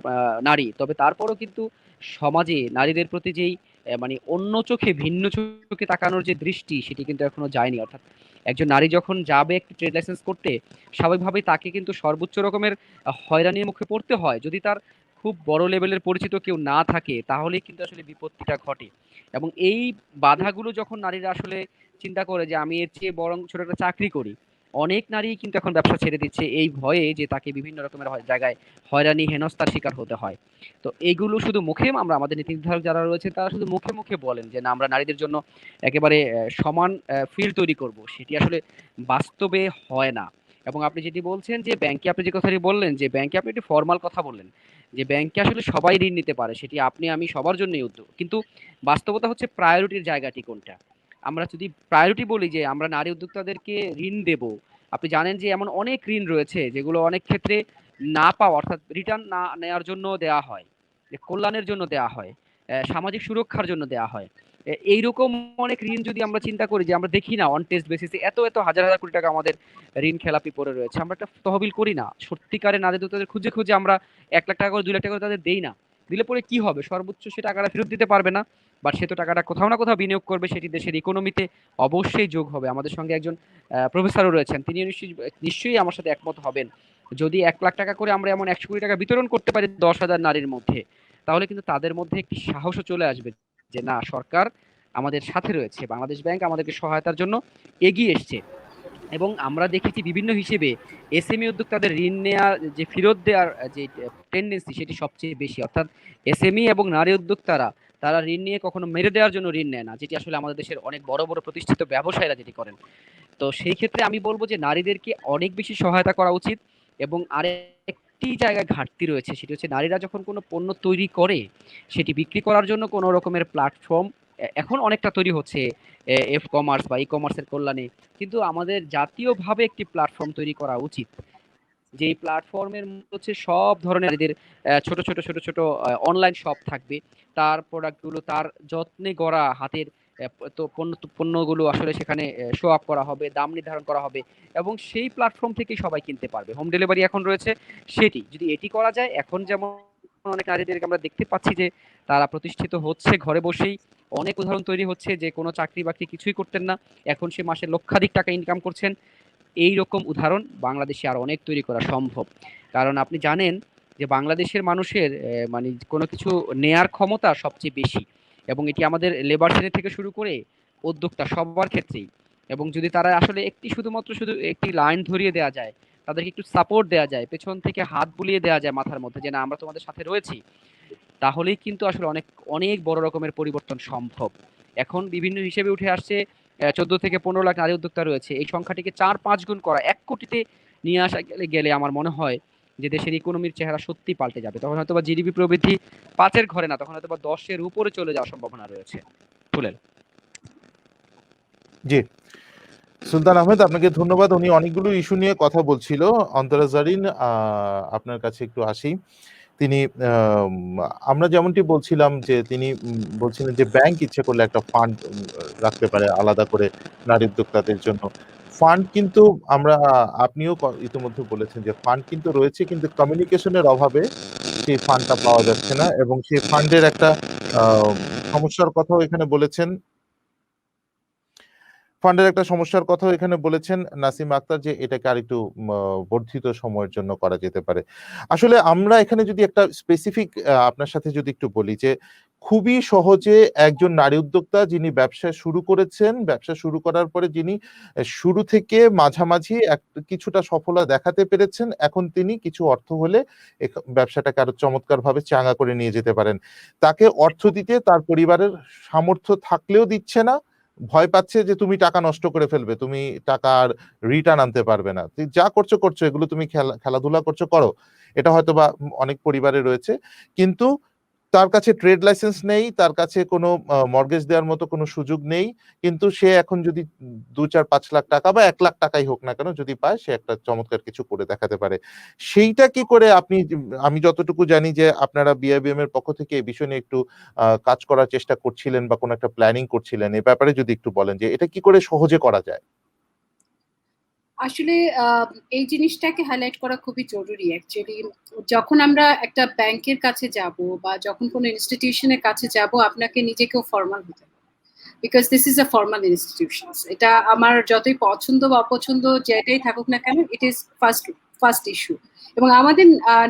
নারী, তবে তারপরও কিন্তু সমাজে নারীদের প্রতি যেই মানে অন্য চোখে, ভিন্ন চোখে তাকানোর যে দৃষ্টি, সেটি কিন্তু এখনো যায়নি। অর্থাৎ একজন নারী যখন যাবে একটি ট্রেড লাইসেন্স করতে, স্বাভাবিকভাবেই তাকে কিন্তু সর্বোচ্চ রকমের হয়রানির মুখে পড়তে হয়। যদি তার খুব বড় লেভেলের পরিচিত কেউ না থাকে, তাহলেই কিন্তু আসলে বিপত্তিটা ঘটে। এবং এই বাধাগুলো যখন নারীরা আসলে চিন্তা করে যে আমি এর চেয়ে বরং ছোট একটা চাকরি করি, অনেক নারী কিন্তু এখন ব্যবসা ছেড়ে দিচ্ছে এই ভয়ে যে তাকে বিভিন্ন রকমের জায়গায় হয়রানি, হেনস্থার শিকার হতে হয়। তো এইগুলো শুধু মুখে, আমরা আমাদের নীতি নির্ধারক যারা রয়েছে তারা শুধু মুখে মুখে বলেন যে না, আমরা নারীদের জন্য একেবারে সমান ফিল্ড তৈরি করব, সেটি আসলে বাস্তবে হয় না। এবং আপনি যেটি বলছেন যে ব্যাংকে, আপনি যে কথাটি বললেন যে ব্যাংকে, আপনি একটি ফর্মাল কথা বললেন যে ব্যাংকে আসলে সবাই ঋণ নিতে পারে, সেটি আপনি আমি সবার জন্যই উদ্যোগ, কিন্তু বাস্তবতা হচ্ছে প্রায়োরিটির জায়গাটি কোনটা। আমরা যদি প্রায়োরিটি বলি যে আমরা নারী উদ্যোক্তাদেরকে ঋণ দেব, আপনি জানেন যে এমন অনেক ঋণ রয়েছে যেগুলো অনেক ক্ষেত্রে না পাওয়া, অর্থাৎ রিটার্ন না নেওয়ার জন্য দেওয়া হয়, যে কল্যাণের জন্য দেওয়া হয়, সামাজিক সুরক্ষার জন্য দেওয়া হয়। এইরকম অনেক ঋণ যদি আমরা চিন্তা করি, যে আমরা দেখি না অন টেস্ট বেসিসে এত এত হাজার হাজার কোটি টাকা আমাদের ঋণ খেলাপি পড়ে রয়েছে, আমরা একটা তহবিল করি না সত্যিকারে নারী উদ্যোক্তাদের খুঁজে খুঁজে, আমরা 1 লাখ টাকা করে 2 লাখ টাকা করে তাদের দেই না। দিলে পরে কি হবে? সর্বোচ্চ সে টাকাটা ফেরত দিতে পারবে না, বাট সে তো টাকাটা কোথাও না কোথাও বিনিয়োগ করবে, সেটি দেশের ইকোনমিতে অবশ্যই যোগ হবে। আমাদের সঙ্গে একজন প্রফেসরও রয়েছেন, তিনি নিশ্চয়ই আমার সাথে একমত হবেন। যদি 1 লাখ টাকা করে আমরা এমন 100 কোটি টাকা বিতরণ করতে পারি 10,000 নারীর মধ্যে, তাহলে কিন্তু তাদের মধ্যে একটি সাহসও চলে আসবে যে না, সরকার আমাদের সাথে রয়েছে, বাংলাদেশ ব্যাংক আমাদেরকে সহায়তার জন্য এগিয়ে এসছে। এবং আমরা দেখেছি বিভিন্ন হিসেবে এসএমই উদ্যোক্তাদের ঋণ নেওয়া, যে ফেরত দেওয়ার যে টেন্ডেন্সি, সেটি সবচেয়ে বেশি। অর্থাৎ এসএমই এবং নারী উদ্যোক্তারা, তারা ঋণ নিয়ে কখনো মেরে দেওয়ার জন্য ঋণ নেয় না, যেটি আসলে আমাদের দেশের অনেক বড় বড় প্রতিষ্ঠিত ব্যবসায়ীরা যেটি করেন। তো সেই ক্ষেত্রে আমি বলবো যে নারীদেরকে অনেক বেশি সহায়তা করা উচিত। এবং আরেকটি জায়গায় ঘাটতি রয়েছে, সেটি হচ্ছে নারীরা যখন কোনো পণ্য তৈরি করে, সেটি বিক্রি করার জন্য কোনো রকমের প্ল্যাটফর্ম এখন অনেকটা তৈরি হচ্ছে এফ কমার্স বা ই কমার্সের কল্যাণে, কিন্তু আমাদের জাতীয়ভাবে একটি প্ল্যাটফর্ম তৈরি করা উচিত, যে প্ল্যাটফর্মের হচ্ছে সব ধরনের এদের ছোট ছোট ছোট ছোট অনলাইন শপ থাকবে, তার প্রোডাক্টগুলো তার যত্নে গড়া হাতের তো পণ্যগুলো আসলে সেখানে শো আপ করা হবে, দাম নির্ধারণ করা হবে, এবং সেই প্ল্যাটফর্ম থেকেই সবাই কিনতে পারবে। হোম ডেলিভারি এখন রয়েছে, সেটি যদি এটি করা যায়, এখন যেমন অনেক নারীদেরকে আমরা দেখতে পাচ্ছি যে তারা প্রতিষ্ঠিত হচ্ছে ঘরে বসেই, অনেক উদাহরণ তৈরি হচ্ছে যে কোনো চাকরি বাকরি কিছুই করতেন না, এখন সে মাসে লক্ষাধিক টাকা ইনকাম করছেন। এই রকম উদাহরণ বাংলাদেশে আর অনেক তৈরি করা সম্ভব। কারণ আপনি জানেন যে বাংলাদেশের মানুষের মানে কোনো কিছু নেয়ার ক্ষমতা সবচেয়ে বেশি, এবং এটি আমাদের লেবার শ্রেণী থেকে শুরু করে উদ্যোক্তা সবার ক্ষেত্রেই। এবং যদি তারা আসলে শুধু একটি লাইন ধরিয়ে দেওয়া যায়, তাদেরকে একটু সাপোর্ট দেওয়া যায়, পেছন থেকে হাত বুলিয়ে দেওয়া যায় মাথার মধ্যে যে না আমরা তোমাদের সাথে রয়েছি, তাহলেই কিন্তু আসলে অনেক অনেক বড় রকমের পরিবর্তন সম্ভব। এখন বিভিন্ন হিসেবে উঠে আসছে 14 থেকে 15 লাখ নারী উদ্যোক্তা রয়েছে, এই সংখ্যাটিকে 4-5 গুণ করা, 1 কোটিতে নিয়ে আসা গেলে আমার মনে হয় যে দেশের ইকোনমির চেহারা সত্যি পাল্টে যাবে। তখন হয়তো বা জিডিপি প্রবৃদ্ধি 5-এর ঘরে না, তখন হয়তো বা 10-এর উপরে চলে যাওয়ার সম্ভাবনা রয়েছে। ফুলেল। জি, সুলতান আহমেদ আপনাকে ধন্যবাদ। উনি অনেকগুলো ইস্যু নিয়ে কথা বলছিল। অন্তরা জারিন, আপনার কাছে একটু আসি। তিনি আমরা যেমনটি বলছিলাম যে তিনি বলছিলেন যে ব্যাংক ইচ্ছে করলে একটা ফান্ড রাখতে পারে আলাদা করে নারী উদ্যোক্তাদের জন্য। ফান্ড কিন্তু আমরা আপনিও ইতিমধ্যে বলেছেন যে ফান্ড কিন্তু রয়েছে, কিন্তু কমিউনিকেশনের অভাবে সেই ফান্ডটা পাওয়া যাচ্ছে না, এবং সেই ফান্ডের একটা সমস্যার কথাও এখানে বলেছেন। ফান্ডের একটা সমস্যার কথাও এখানে বলেছেন নাসিমা আক্তার, যে এটাকে আরেকটু বর্ধিত সময়ের জন্য করা যেতে পারে। আসলে আমরা এখানে যদি একটা স্পেসিফিক আপনার সাথে যদি একটু বলি যে খুবই সহজে একজন নারী উদ্যোক্তা যিনি ব্যবসা শুরু করেছেন, ব্যবসা শুরু করার পরে যিনি শুরু থেকে মাঝামাঝি কিছুটা সফলতা দেখাতে পেরেছেন, এখন তিনি কিছু অর্থ হলে ব্যবসাটাকে আরো চমৎকারভাবে চাঙ্গা করে নিয়ে যেতে পারেন। তাকে অর্থ দিতে তার পরিবারের সামর্থ্য থাকলেও দিচ্ছে না, ভয় পাচ্ছে যে তুমি টাকা নষ্ট করে ফেলবে, তুমি টাকা আর রিটার্ন আনতে পারবে না, তুই যা করছো করছো, এগুলো তুমি খেলাধুলা করছো করো। এটা হয়তো বা অনেক পরিবারে রয়েছে, কিন্তু তার কাছে ট্রেড লাইসেন্স নেই, তার কাছে কোনো মর্গেজ দেওয়ার মতো কোনো সুযোগ নেই, কিন্তু সে এখন যদি 2-4-5 লাখ টাকা বা 1 লাখ টাকাই হোক না কেন যদি পায়, সে একটা চমৎকার কিছু করে দেখাতে পারে। সেইটা কি করে আপনি, আমি যতটুকু জানি যে আপনারা বিআইবিএম এর পক্ষ থেকে এই বিষয় নিয়ে একটু কাজ করার চেষ্টা করছিলেন বা কোনো একটা প্ল্যানিং করছিলেন, এই ব্যাপারে যদি একটু বলেন যে এটা কি করে সহজে করা যায়। আসলে এই জিনিসটাকে হাইলাইট করা খুবই জরুরি অ্যাকচুয়ালি। যখন আমরা একটা ব্যাংকের কাছে যাব বা যখন কোনো ইনস্টিটিউশনের কাছে যাব, আপনাকে নিজেকেও ফর্মাল হতে হবে, because this is a formal institutions. এটা আমার যতই পছন্দ বা অপছন্দ যেটাই থাকুক না কেন, ইট ইজ ফার্স্ট ইস্যু। এবং আমাদের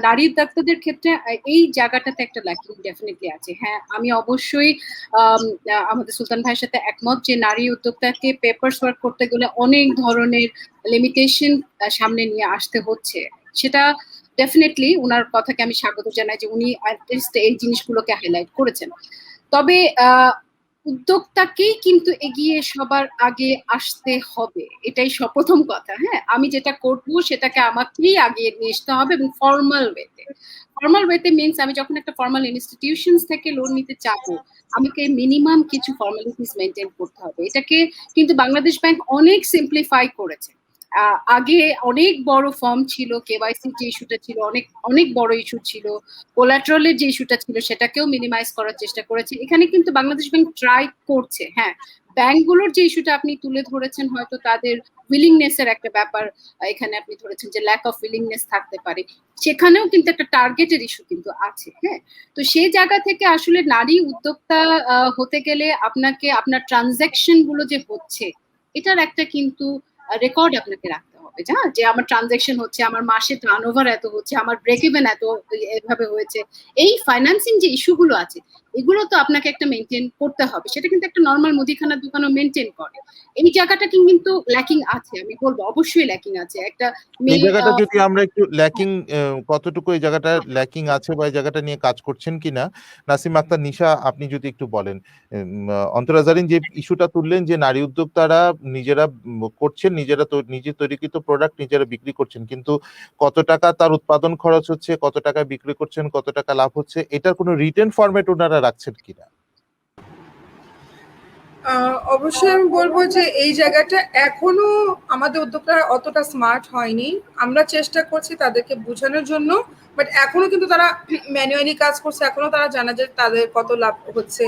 নারী উদ্যোক্তাদের ক্ষেত্রে এই জায়গাটাতে একটা ল্যাকিং ডেফিনেটলি আছে। হ্যাঁ, আমি অবশ্যই আমাদের সুলতান ভাইয়ের সাথে একমত যে নারী উদ্যোক্তাকে পেপারস ওয়ার্ক করতে গেলে অনেক ধরনের লিমিটেশন সামনে নিয়ে আসতে হচ্ছে। সেটা ডেফিনেটলি উনার কথাকে আমি স্বাগত জানাই যে উনি অ্যাটলিস্ট এই জিনিসগুলোকে হাইলাইট করেছেন। তবে উদ্যোক্তাকেই কিন্তু এগিয়ে সবার আগে আসতে হবে, এটাই প্রথম কথা। হ্যাঁ, আমি যেটা করবো সেটাকে আমাকেই আগে নিয়ে আসতে হবে, এবং ফর্মাল ওয়েতে মিনস আমি যখন একটা ফর্মাল ইনস্টিটিউশনস থেকে লোন নিতে চাবো, আমাকে মিনিমাম কিছু ফর্মালিটিস মেনটেন করতে হবে। এটাকে কিন্তু বাংলাদেশ ব্যাংক অনেক সিম্পলিফাই করেছে। আগে অনেক বড় ফর্ম ছিল, কেওয়াইসি যে ইস্যুটা ছিল অনেক অনেক বড় ইস্যু ছিল, কোলাট্রালের যে ইস্যুটা ছিল সেটাকেও মিনিমাইজ করার চেষ্টা করেছে। এখানে কিন্তু বাংলাদেশ ব্যাংক ট্রাই করছে। হ্যাঁ, ব্যাংকগুলোর যে ইস্যুটা আপনি তুলে ধরেছেন, হয়তো তাদের উইলিংনেস এর একটা ব্যাপার এখানে আপনি ধরেছেন যে ল্যাক অফ উইলিংনেস থাকতে পারে, সেখানেও কিন্তু একটা টার্গেটের ইস্যু কিন্তু আছে। হ্যাঁ, তো সেই জায়গা থেকে আসলে নারী উদ্যোক্তা হতে গেলে আপনাকে আপনার ট্রানজাকশন গুলো যে হচ্ছে এটার একটা কিন্তু রেকর্ড আপনাকে রাখতে হবে, যে আমার ট্রানজাকশন হচ্ছে, আমার মাসে টার্নওভার এত হচ্ছে, আমার ব্রেক ইভেন এত এভাবে হয়েছে। এই ফাইন্যান্সিং যে ইস্যুগুলো আছে এগুলো তো আপনাকে একটা মেনটেন করতে হবে, সেটা কিন্তু একটা নর্মাল মুদিখানার দোকানও মেনটেন করে। এই জায়গাটা কিন্তু ল্যাকিং আছে, আমি বলবো অবশ্যই ল্যাকিং আছে। একটা এই জায়গাটা যদি আমরা একটু ল্যাকিং, কতটুকু এই জায়গাটা ল্যাকিং আছে বা এই জায়গাটা নিয়ে কাজ করছেন কিনা, নাসিম আক্তার নিশা আপনি যদি একটু বলেন। অন্তরা জারিন যে ইস্যুটা তুললেন যে নারী উদ্যোক্তারা নিজেরা করছেন, নিজে তৈরিকৃত প্রোডাক্ট নিজেরা বিক্রি করছেন, কিন্তু কত টাকা তার উৎপাদন খরচ হচ্ছে, কত টাকা বিক্রি করছেন, কত টাকা লাভ হচ্ছে, এটার কোনো রিটেন ফরম্যাট ওনারা রাখছেন কিনা? অবশ্যই আমি বলবো যে এই জায়গাটা এখনো আমাদের উদ্যোক্তারা অতটা স্মার্ট হয়নি। আমরা চেষ্টা করছি তাদেরকে বোঝানোর জন্য, বাট এখনো কিন্তু তারা ম্যানুয়ালি কাজ করছে। এখনো তারা জানে যে তাদের কত লাভ হচ্ছে,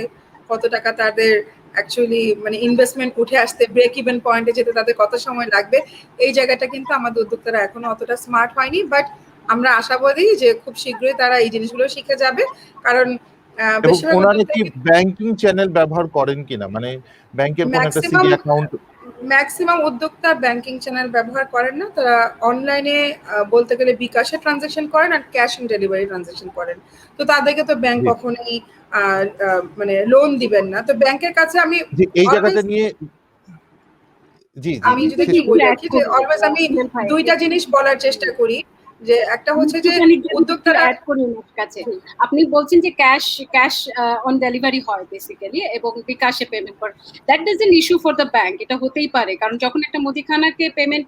কত টাকা তাদের অ্যাকচুয়ালি মানে ইনভেস্টমেন্ট উঠে আসতে, ব্রেক ইভেন পয়েন্টে যেতে তাদের কত সময় লাগবে। এই জায়গাটা কিন্তু আমাদের উদ্যোক্তারা এখনো অতটা স্মার্ট হয়নি, বাট আমরা আশাবাদী যে খুব শীঘ্রই তারা এই জিনিসগুলো শিখে যাবে। কারণ এবং বেশিরভাগ ওনারা উদ্যোক্তা কি ব্যাংকিং চ্যানেল ব্যবহার করেন কিনা, মানে ব্যাংকের কোন একটা ম্যাক্সিমাম সিডি অ্যাকাউন্ট? ম্যাক্সিমাম উদ্যোক্তা ব্যাংকিং চ্যানেল ব্যবহার করেন না। তারা অনলাইনে বলতে গেলে বিকাশে ট্রানজাকশন করেন আর ক্যাশ অন ডেলিভারি ট্রানজাকশন করেন। তো তাদেরকে তো ব্যাংক জি কখনোই মানে লোন দিবেন না। তো ব্যাংকের কাছে আমি জি, এই জায়গাটা অলওয়েজ নিয়ে জি জি আমি যদি শেষ একটু একটু বলি করুন। আর অ্যাড কি, যে করি অলওয়েজ আমি সোহেল ভাই, দুইটা জিনিস বলার চেষ্টা করি। যে একটা আমি হচ্ছে যে একটুখানি যদি একটু উদ্যোক্তারা অ্যাড করি ওনার কাছে। আপনি বলছেন যে ক্যাশ ক্যাশ অন ডেলিভারি হয় বেসিক্যালি এবং বিকাশে পেমেন্ট করে। That is an issue for the bank. এটা হতেই পারে, কারণ যখন একটা মুদিখানাকে পেমেন্ট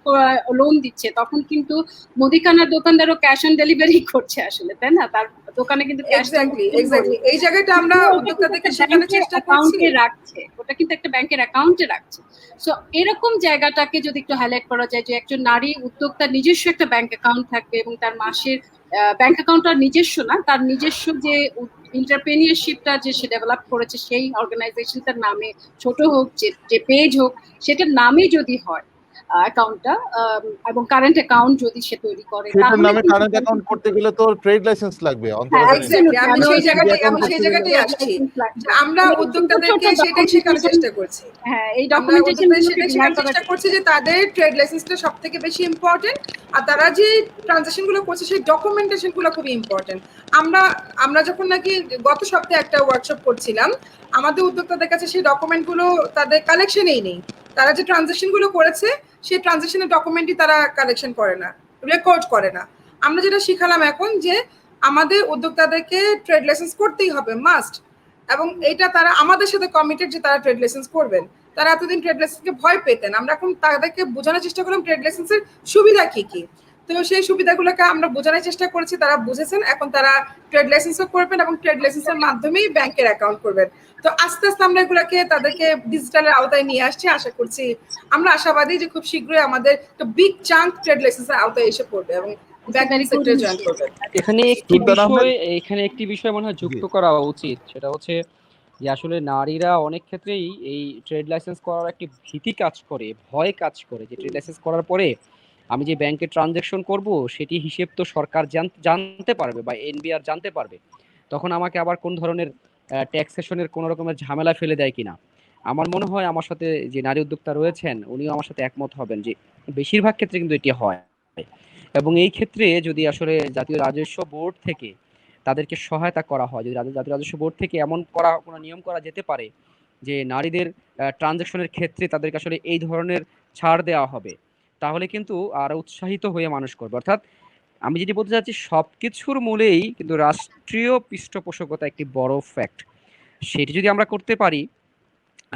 লোন দিচ্ছে তখন কিন্তু মুদিখানার দোকানদারও ক্যাশ অন ডেলিভারি করছে আসলে, তাই না? তার দোকানে কিন্তু ক্যাশ এক্স্যাক্টলি এই জায়গাটা আমরা কিন্তু ওটা কিন্তু উদ্যোক্তাদেরকে একটা শেখানোর ব্যাংকের চেষ্টা করছি। অ্যাকাউন্টে রাখছে, ওটা কিন্তু একটা ব্যাংকের অ্যাকাউন্টে রাখছে। সো এরকম জায়গাটাকে যদি একটু হাইলাইট করা যায় যে একজন নারী উদ্যোক্তার নিজস্ব একটা ব্যাংক অ্যাকাউন্ট থাকবে এবং তার মাসের ব্যাংক অ্যাকাউন্টটা নিজস্ব না, তার নিজস্ব যে এন্টারপ্রেনিয়রশিপটা যে সে ডেভেলপ করেছে সেই অর্গানাইজেশনটার নামে, ছোট হোক যে পেজ হোক, সেটার নামে যদি হয় অ্যাকাউন্টটা, এবং কারেন্ট অ্যাকাউন্ট যদি সে তৈরি করে সেটার তাহলে নামে কিন্তু কারেন্ট অ্যাকাউন্ট করতে গেলে তো ট্রেড লাইসেন্স লাগবে, হ্যাঁ, অন্তর্জাতিক এক্স্যাক্টলি অ্যাবসলিউটলি আমি আমি সেই ওইটা সিডি জায়গাটাই অ্যাকাউন্ট করতে গেলে আসছি। লাইসেন্স যে লাগবে। আমরা মানে এই ছোট ছোট উদ্যোক্তাদেরকে সেটাই শেখানোর ডকুমেন্টেশন, চেষ্টা করছি। হ্যাঁ এই আমরা ডকুমেন্টেশন উদ্যোক্তাদের গুলোকে সেটাই ডিনাই শেখানোর করার চেষ্টা চেষ্টা করছি যে করছি। তাদের ট্রেড লাইসেন্সটা সব থেকে বেশি ইম্পর্টেন্ট, আর তারা যে ট্রানজাকশন গুলো করছে সেই ডকুমেন্টেশন গুলো খুবই ইম্পর্টেন্ট। আমরা আমরা যখন নাকি গত সপ্তাহে একটা ওয়ার্কশপ করছিলাম, আমাদের উদ্যোক্তাদের কাছে সেই ডকুমেন্ট গুলো তাদের কালেকশনেই নেই। তারা যে ট্রানজাকশন গুলো করেছে সেই ট্রানজাকশনের ডকুমেন্টই তারা কালেকশন করে না, রেকর্ড করে না। আমরা যেটা শিখালাম এখন যে আমাদের উদ্যোক্তাদেরকে ট্রেড লাইসেন্স করতেই হবে, মাস্ট। এবং এটা তারা আমাদের সাথে কমিটেড যে তারা ট্রেড লাইসেন্স করবেন। তারা এতদিন ট্রেড লাইসেন্সকে ভয় পেতেন, আমরা এখন তাদেরকে বোঝানোর চেষ্টা করলাম ট্রেড লাইসেন্সের সুবিধা কি কি। তো সেই সুবিধাগুলোকে আমরা বোঝানোর চেষ্টা করেছি, তারা বুঝেছেন। এখন তারা ট্রেড লাইসেন্সও করবেন এবং ট্রেড লাইসেন্সের মাধ্যমেই ব্যাংকের অ্যাকাউন্ট করবেন। তো আস্তে আস্তে আমরা এগুলোকে তাদেরকে ডিজিটালের আওতায় নিয়ে আসছি। আশা করছি, আমরা আশাবাদী যে খুব শীঘ্রই আমাদের একটা বিগ চাঙ্ক ট্রেড লাইসেন্সের আওতায় এসে পড়বে এবং ব্যাংকিং ভেরি গুড সেক্টরে জয়েন ইনিশিয়েটিভ। করবে। এখানে একটি সুলতান আহমেদ। বিষয় এখানে একটি বিষয় মনে হয় জি যুক্ত করা উচিত, সেটা হচ্ছে যে আসলে নারীরা অনেক ক্ষেত্রেই এই ট্রেড লাইসেন্স করার একটি ভীতি কাজ করে, ভয় কাজ করে যে ট্রেড লাইসেন্স করার পরে আমি যে ব্যাংকে ট্রানজাকশন করব সেটি হিসেব তো সরকার জানতে পারবে বা এনবিআর জানতে পারবে, তখন আমাকে আবার কোন ধরনের ট্যাক্সেশনের কোনো রকমের ঝামেলা ফেলে দেয় কিনা। আমার মনে হয় আমার সাথে যে নারী উদ্যোক্তা রয়েছেন উনিও আমার সাথে একমত হবেন যে বেশিরভাগ ক্ষেত্রে কিন্তু এটি হয়। এবং এই ক্ষেত্রে যদি আসলে জাতীয় রাজস্ব বোর্ড থেকে তাদেরকে সহায়তা করা হয়, যদি জাতীয় রাজস্ব বোর্ড থেকে এমন কোনো নিয়ম করা যেতে পারে যে নারীদের ট্রানজাকশনের ক্ষেত্রে তাদেরকে আসলে এই ধরনের ছাড় দেওয়া হবে, তাহলে কিন্তু আরো উৎসাহিত হয়ে মানুষ করবে। অর্থাৎ আমি যেটি বলতে চাচ্ছি, সবকিছুর মূলেই কিন্তু রাষ্ট্রীয় পৃষ্ঠপোষকতা একটি বড় ফ্যাক্ট। সেটি যদি আমরা করতে পারি,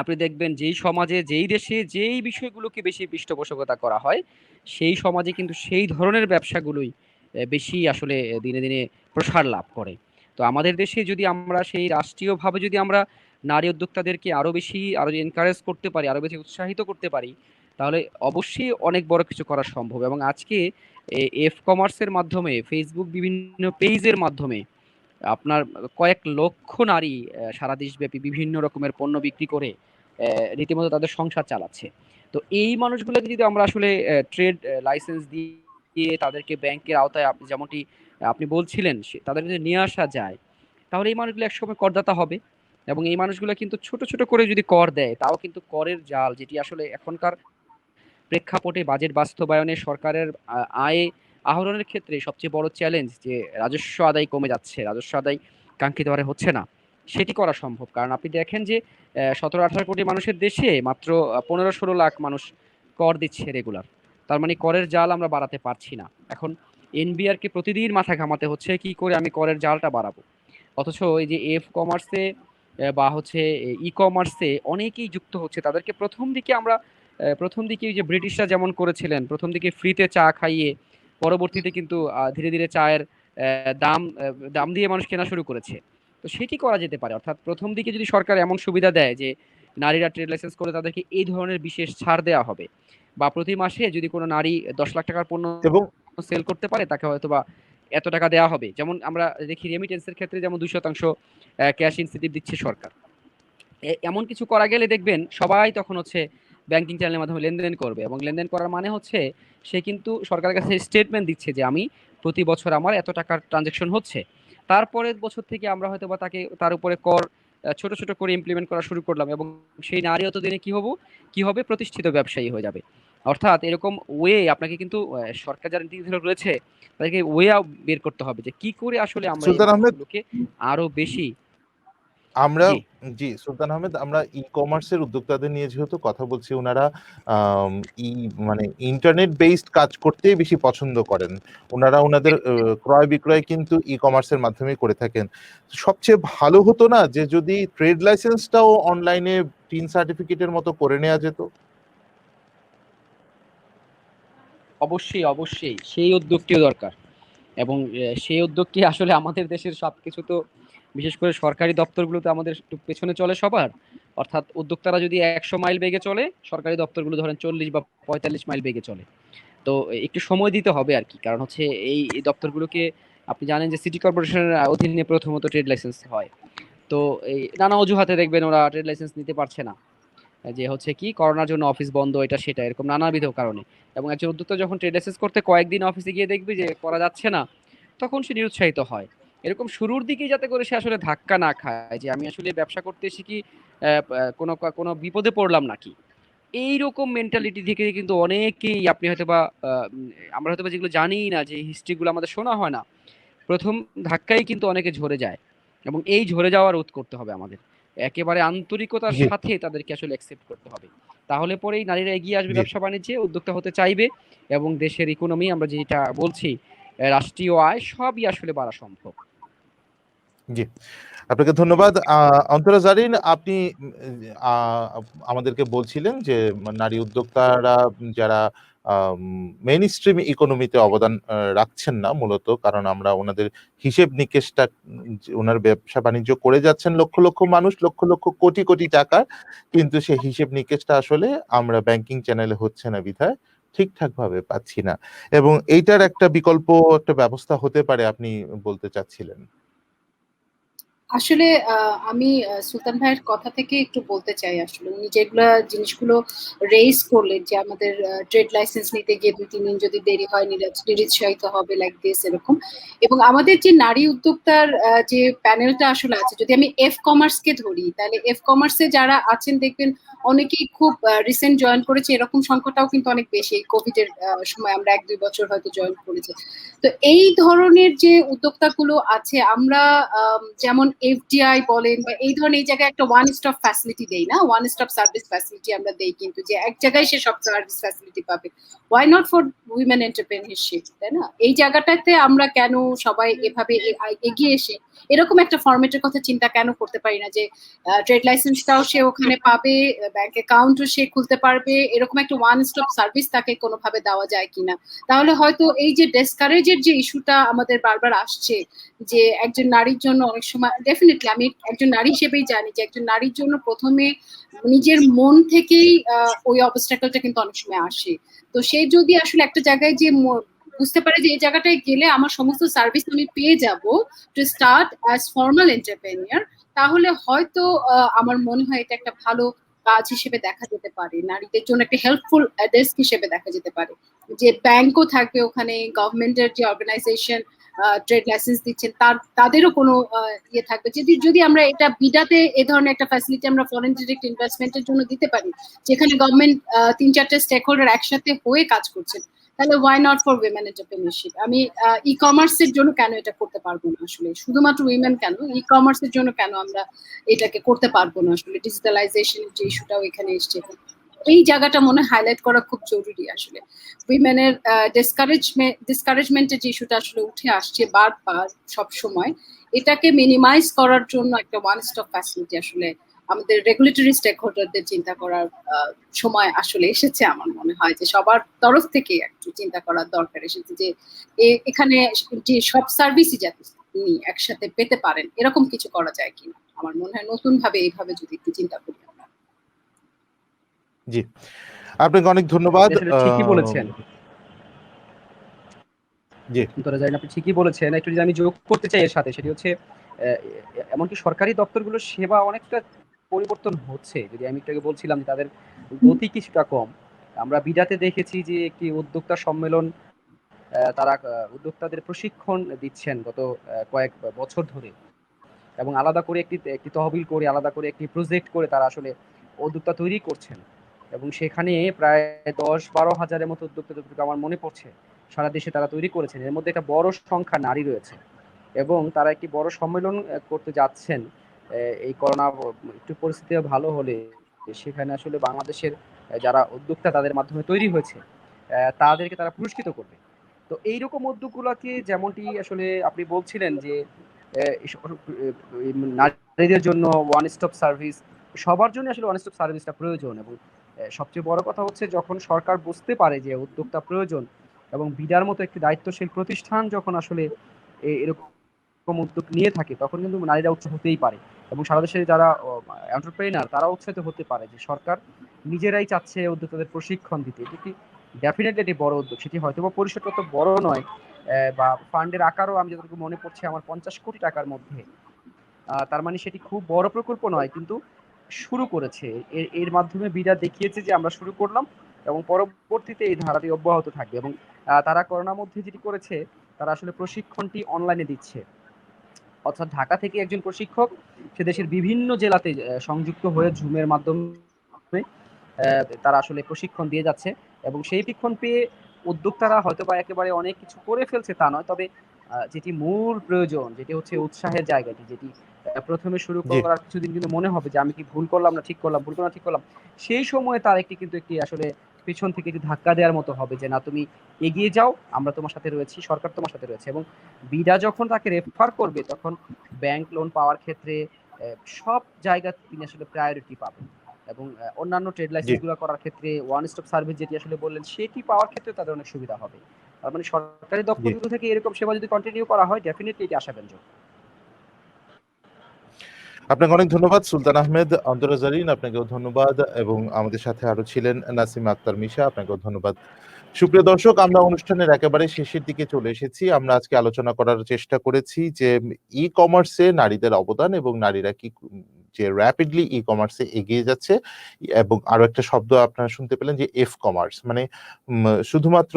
আপনি দেখবেন যেই সমাজে, যেই দেশে, যেই বিষয়গুলোকে বেশি পৃষ্ঠপোষকতা করা হয়, সেই সমাজে কিন্তু সেই ধরনের ব্যবসাগুলোই বেশি আসলে দিনে দিনে প্রসার লাভ করে। তো আমাদের দেশে যদি আমরা সেই রাষ্ট্রীয়ভাবে যদি আমরা নারী উদ্যোক্তাদেরকে আরো বেশি আরো এনকারেজ করতে পারি, আরো বেশি উৎসাহিত করতে পারি, তাহলে অবশ্যই অনেক বড় কিছু করা সম্ভব। এবং আজকে এফ কমার্সের মাধ্যমে, ফেসবুক বিভিন্ন পেজের মাধ্যমে আপনার কয়েক লক্ষ নারী সারা দেশব্যাপী বিভিন্ন রকমের পণ্য বিক্রি করে রীতিমতো তাদের সংসার চালাচ্ছে। তো এই মানুষগুলোকে যদি আমরা আসলে ট্রেড লাইসেন্স দিয়ে তাদেরকে ব্যাংকের আওতায় যেমনটি আপনি বলছিলেন তাদের যদি নিয়ে আসা যায়, তাহলে এই মানুষগুলো একসময় করদাতা হবে। এবং এই মানুষগুলো কিন্তু ছোট ছোট করে যদি কর দেয়, তাও কিন্তু করের জাল, যেটি আসলে এখনকার প্রেক্ষাপটে বাজেট বাস্তবায়নে সরকারের আয় আহরণের ক্ষেত্রে সবচেয়ে বড় চ্যালেঞ্জ, যে রাজস্ব আদায় কমে যাচ্ছে, রাজস্ব আদায় কাঙ্ক্ষিত হারে হচ্ছে না, সেটি করা সম্ভব। কারণ আপনি দেখেন যে 17-18 কোটি মানুষের দেশে মাত্র 15-16 লাখ মানুষ কর দিচ্ছে রেগুলার। তার মানে করের জাল আমরা বাড়াতে পারছি না। এখন এনবিআর কে প্রতিদিন মাথা ঘামাতে হচ্ছে কি করে আমি করের জালটা বাড়াবো। অথচ এই যে এফ কমার্সে বা হচ্ছে ই কমার্সে অনেকেই যুক্ত হচ্ছে, তাদেরকে প্রথম দিকে ওই যে ব্রিটিশরা যেমন করেছিলেন, প্রথম দিকে ফ্রিতে চা খাইয়ে পরবর্তীতে কিন্তু ধীরে ধীরে চায়ের দাম দিয়ে মানুষ কেনা শুরু করেছে। তো সেটি করা যেতে পারে। অর্থাৎ প্রথম দিকে যদি সরকার এমন সুবিধা দেয় যে নারীরা ট্রেড লাইসেন্স করে তাদেরকে এই ধরনের বিশেষ ছাড় দেওয়া হবে, বা প্রতি মাসে যদি কোনো নারী 10 লাখ টাকার পণ্য এবং সেল করতে পারে তাকে হয়তো বা এত টাকা দেওয়া হবে। যেমন আমরা দেখি রেমিটেন্সের ক্ষেত্রে যেমন 2% ক্যাশ ইনসেন্টিভ দিচ্ছে সরকার। এমন কিছু করা গেলে দেখবেন সবাই তখন হচ্ছে ব্যাংকিং চ্যানেলের মাধ্যমে লেনদেন করবে, এবং লেনদেন করার মানে হচ্ছে সে কিন্তু সরকারের কাছে স্টেটমেন্ট দিচ্ছে যে আমি প্রতি বছর আমার এত টাকার ট্রানজাকশন হচ্ছে। তারপরের বছর থেকে আমরা হয়তো বা তাকে তার উপরে কর ছোট ছোট করে ইমপ্লিমেন্ট করা শুরু করলাম, এবং সেই নারী অতদিনে কি হবে, প্রতিষ্ঠিত ব্যবসায়ী হয়ে যাবে। অর্থাৎ এরকম ওয়ে আপনাকে কিন্তু সরকার যারা নীতিনির্ধারক রয়েছে তাদেরকে ওয়ে বের করতে হবে যে কি করে আসলে আমরা এই সুলতান আহমেদ, মানুষগুলোকে আরো বেশি। আমরা জি জি সুলতান আহমেদ, আমরা ই কমার্সের উদ্যোক্তাদের নিয়ে যেহেতু কথা বলছি, ওনারা আম, ই মানে ইন্টারনেট বেসড কাজ করতেই বেশি পছন্দ করেন। ওনারা ওনাদের ক্রয় বিক্রয় কিন্তু ই কমার্সের মাধ্যমে করে থাকেন। সবচেয়ে ভালো হতো না যে যদি ট্রেড লাইসেন্সটাও অনলাইনে টিন সার্টিফিকেটের মতো করে নেওয়া যেত? অবশ্যই অবশ্যই সেই উদ্যোগটিও দরকার, এবং সেই উদ্যোগটি আসলে আমাদের দেশের সবকিছু তো, বিশেষ করে সরকারি দপ্তরগুলোতে আমাদের একটু পেছনে চলে সবার। অর্থাৎ উদ্যোক্তারা যদি 100 মাইল বেগে চলে, সরকারি দপ্তরগুলো ধরেন 40 বা 45 মাইল বেগে চলে। তো একটু সময় দিতে হবে আর কি, কারণ হচ্ছে এই দপ্তরগুলোকে আপনি জানেন যে সিটি কর্পোরেশনের অধীনে প্রথমত ট্রেড লাইসেন্স হয়। তো এই নানা অজুহাতে দেখবেন ওরা ট্রেড লাইসেন্স নিতে পারছে না, যে হচ্ছে কি করোনার জন্য অফিস বন্ধ, এটা সেটা এরকম নানাবিধ কারণে। এবং একজন উদ্যোক্তা যখন ট্রেড লাইসেন্স করতে কয়েকদিন অফিসে গিয়ে দেখবে যে করা যাচ্ছে না, তখন সে নিরুৎসাহিত হয়। এরকম শুরুর দিকেই যাতে করে সে আসলে ধাক্কা না খায় যে আমি আসলে ব্যবসা করতে এসে কি কোনো কোনো বিপদে পড়লাম নাকি, এইরকম মেন্টালিটি থেকে কিন্তু অনেকেই আপনি হয়তো বা আমরা হয়তো বা যেগুলো জানি না, যে হিস্ট্রিগুলো আমাদের শোনা হয় না, প্রথম ধাক্কায় কিন্তু অনেকে ঝরে যায়। এবং এই ঝরে যাওয়া রোধ করতে হবে আমাদের, একেবারে আন্তরিকতার জি সাথে তাদেরকে আসলে অ্যাকসেপ্ট করতে হবে। তাহলে পরেই নারীরা এগিয়ে আসবে জি ব্যবসা বাণিজ্যে, উদ্যোক্তা হতে চাইবে, এবং দেশের ইকোনমি আমরা যেটা বলছি রাষ্ট্রীয় আয় সবই আসলে বাড়া সম্ভব। জি আপনাকে ধন্যবাদ। অন্তরা জারিন, আপনি আহ, আমাদেরকে বলছিলেন যে নারী উদ্যোক্তারা যারা মেইন স্ট্রিম ইকোনমিতে অবদান রাখছেন না, মূলত কারণ আমরা ওনাদের হিসেব নিকেশটা ওনার ব্যবসা বাণিজ্য করে যাচ্ছেন লক্ষ লক্ষ মানুষ, লক্ষ লক্ষ কোটি কোটি টাকার, কিন্তু সেই হিসেব নিকেশটা আসলে আমরা ব্যাংকিং চ্যানেলে হচ্ছে না বিধায় ঠিকঠাক ভাবে পাচ্ছি না, এবং এইটার একটা বিকল্প একটা ব্যবস্থা হতে পারে আপনি বলতে চাচ্ছিলেন। আসলে আমি সুলতান ভাইয়ের কথা থেকে একটু বলতে চাই। আসলে উনি যেগুলা জিনিসগুলো রেইজ করলেন যে আমাদের ট্রেড লাইসেন্স নিতে গিয়ে 2-3 দিন যদি দেরি হয় নিরুৎসাহিত হবে লাইক দিস এরকম। এবং আমাদের যে নারী উদ্যোক্তার যে প্যানেলটা আসলে আছে, যদি আমি এফ কমার্স কে ধরি, তাহলে এফ কমার্সে যারা আছেন দেখবেন অনেকেই খুব রিসেন্ট জয়েন করেছে, এরকম সংখ্যাটাও কিন্তু অনেক বেশি। কোভিড এর সময় আমরা 1-2 বছর হয়তো জয়েন করেছি। তো এই ধরনের যে উদ্যোক্তাগুলো আছে, আমরা যেমন এফডিআই বলেন বা এই ধরনের, এই জায়গায় একটা ওয়ান স্টপ ফ্যাসিলিটি দেই না, ওয়ান স্টপ সার্ভিস ফ্যাসিলিটি আমরা দেই, কিন্তু যে এক জায়গায় সে সব সার্ভিস ফ্যাসিলিটি পাবে। Why not for women entrepreneurship, তাই না? এই জায়গাটাতে আমরা কেন সবাই এভাবে এগিয়ে এসে এরকম একটা ফরম্যাটের কথা চিন্তা কেন করতে পারি না, যে ট্রেড লাইসেন্সটাও সে ওখানে পাবে, ব্যাংক অ্যাকাউন্টও সে খুলতে পারবে, এরকম একটা ওয়ান স্টপ সার্ভিস তাকে কোনোভাবে দেওয়া যায় কিনা। তাহলে হয়তো এই যে ডেসকারেজের যে ইস্যুটা আমাদের বারবার আসছে, যে একজন নারীর জন্য অনেক সময়, ডেফিনেটলি আমি একজন নারী হিসেবেই জানি যে একজন নারীর জন্য প্রথমে নিজের মন থেকেই ওই অবস্ট্রাকলটা কিন্তু অনেক সময় আসে। তো সে যদি আসলে একটা জায়গায় যে বুঝতে পারে যে এই জায়গাটায় গেলে আমার সমস্ত সার্ভিস আমি পেয়ে যাব to start as formal entrepreneur, তাহলে হয়তো আমার মনে হয় এটা একটা ভালো কাজ হিসেবে দেখা যেতে পারে, নারীদের জন্য একটা হেল্পফুল ডেস্ক হিসেবে দেখা যেতে পারে। যে ব্যাংকও থাকবে ওখানে, গভর্নমেন্টের যে অর্গানাইজেশন ট্রেড লাইসেন্স দিচ্ছেন তাদেরও কোনো ইয়ে থাকবে। যদি যদি আমরা এটা বিডাতে এ ধরনের একটা ফ্যাসিলিটি আমরা ফরেন ডিরেক্ট ইনভেস্টমেন্টের জন্য দিতে পারি, যেখানে গভর্নমেন্ট 3-4টে স্টেক হোল্ডার একসাথে হয়ে কাজ করছেন, তাহলে why not for women entrepreneurship. আমি ই কমার্সের জন্য কেন এটা করতে পারবো না? আসলে শুধুমাত্র উইমেন কেন, ই কমার্সের জন্য কেন আমরা এটাকে করতে পারবো না? আসলে ডিজিটালাইজেশনের যে ইস্যুটাও এখানে এসছে, এই জায়গাটা মনে হাইলাইট করা খুব জরুরি। আসলে উইমেনের ডিসকারেজমেন্টের যে ইস্যুটা আসলে উঠে আসছে বারবার সব সময়, এটাকে মিনিমাইজ করার জন্য একটা ওয়ান স্টপ ফ্যাসিলিটি আসলে আমাদের রেগুলেটরি স্টেক হোল্ডারদের চিন্তা করার সময় আসলে এসেছে। আমার মনে হয় যে সবার তরফ থেকে একটু চিন্তা করার দরকার এসেছে, যে এখানে যে সব সার্ভিসই যাতে তিনি একসাথে পেতে পারেন, এরকম কিছু করা যায় কিনা। আমার মনে হয় নতুন ভাবে এইভাবে যদি একটু চিন্তা করি আমরা। জি, আপনাকে অনেক ধন্যবাদ। আসলে ঠিকই বলেছেন। জি, ধরে যায় আপনি ঠিকই বলেছেন। একটু যদি আমি যোগ করতে চাই এর সাথে সেটি হচ্ছে অ্যা এমনকি সরকারি দপ্তরগুলোর সেবা অনেকটা পরিবর্তন হচ্ছে। যদি আমি একটু আগে বলছিলাম যে তাদের গতি কিছুটা কম। আমরা বিডাতে দেখেছি যে একটি উদ্যোক্তা সম্মেলন তারা উদ্যোক্তাদের প্রশিক্ষণ দিচ্ছেন গত কয়েক বছর ধরে এবং আলাদা করে একটি তহবিল করে আলাদা করে একটি প্রজেক্ট করে তারা আসলে উদ্যোক্তা তৈরি করছেন এবং সেখানে প্রায় ১০-১২ হাজারের মতো উদ্যোক্তা যতটুকু আমার মনে পড়ছে সারা দেশে তারা তৈরি করেছেন। এর মধ্যে একটা বড় সংখ্যা নারী রয়েছে এবং তারা একটি বড় সম্মেলন করতে যাচ্ছেন। এই করোনা একটু পরিস্থিতি ভালো হলে সেখানে আসলে বাংলাদেশের যারা উদ্যোক্তা তাদের মাধ্যমে তৈরি হয়েছে তাদেরকে তারা পুরস্কৃত করবে। তো এইরকম উদ্যোগগুলোকে যেমনটি আসলে আপনি বলছিলেন যে নারীদের জন্য ওয়ান স্টপ সার্ভিস সবার জন্য আসলে ওয়ান স্টপ সার্ভিসটা প্রয়োজন এবং সবচেয়ে বড় কথা হচ্ছে যখন সরকার বুঝতে পারে যে উদ্যোক্তা প্রয়োজন এবং বিডার মতো একটি দায়িত্বশীল প্রতিষ্ঠান যখন আসলে এরকম উদ্যোগ নিয়ে থাকে তখন কিন্তু নারীরা উৎসাহ হতেই পারে এবং সারা দেশে যারা এন্টারপ্রেনার তারা উৎসাহিত হতে পারে যে সরকার নিজেরাই চাচ্ছে উদ্যোক্তাদের প্রশিক্ষণ দিতে। এটি ডেফিনেটলি একটি বড় উদ্যোগ, সেটি হয়তো বা পরিসরটা তো বড় নয় বা ফান্ডের আকারও আমি যতটুকু মনে পড়ছে আমার ৫০ কোটি টাকার মধ্যে। তার মানে সেটি খুব বড় প্রকল্প নয় কিন্তু শুরু করেছে। এর মাধ্যমে বিডা দেখিয়েছে যে আমরা শুরু করলাম এবং পরবর্তীতে এই ধারাটি অব্যাহত থাকবে এবং তারা করোনার মধ্যে যেটি করেছে তারা আসলে প্রশিক্ষণটি অনলাইনে দিচ্ছে। অর্থাৎ ঢাকা থেকে একজন প্রশিক্ষক সে দেশের বিভিন্ন জেলাতে সংযুক্ত হয়ে জুমের মাধ্যমে তারা আসলে প্রশিক্ষণ দিয়ে যাচ্ছে এবং সেই প্রশিক্ষণ পেয়ে উদ্যোক্তারা হয়তো বা একেবারে অনেক কিছু করে ফেলছে তা নয়, তবে যেটি মূল প্রয়োজন যেটি হচ্ছে উৎসাহের জায়গাটি যেটি প্রথমে শুরু জি, করার কিছুদিন কিন্তু মনে হবে যে আমি কি ভুল করলাম না ঠিক করলাম ভুল করলাম ঠিক করলাম, সেই সময়ে তার একটি আসলে পিছন থেকে একটি ধাক্কা দেওয়ার মতো হবে যে না তুমি এগিয়ে যাও, আমরা তোমার সাথে রয়েছি, সরকার তোমার সাথে রয়েছে এবং বিডা যখন তাকে রেফার করবে তখন ব্যাংক লোন পাওয়ার ক্ষেত্রে সব জায়গাতে তিনি আসলে প্রায়োরিটি পাবেন এবং অন্যান্য ট্রেড জি। লাইসেন্স গুলো করার ক্ষেত্রে ওয়ান স্টপ সার্ভিস যেটি আসলে বললেন সেটি পাওয়ার ক্ষেত্রে তাদের অনেক সুবিধা হবে। তার মানে সরকারি জি, দপ্তরগুলো থেকে এরকম সেবা যদি কন্টিনিউ করা হয় ডেফিনেটলি এটি আশাব্যঞ্জক। আপনাকে অনেক ধন্যবাদ সুলতান আহমেদ অন্তরাজারিন, আপনাকেও ধন্যবাদ এবং আমাদের সাথে আরো ছিলেন নাসিমা আক্তার মিশা, আপনাকেও ধন্যবাদ। সুপ্রিয় দর্শক, আমরা অনুষ্ঠানের একেবারে শেষের দিকে চলে এসেছি। আমরা আজকে আলোচনা করার চেষ্টা করেছি যে ই কমার্সে নারীদের অবদান এবং নারীরা কি যে র্যাপিডলি ই কমার্সে এগিয়ে যাচ্ছে এবং আরো একটা শব্দ আপনারা শুনতে পেলেন যে এফ কমার্স মানে শুধুমাত্র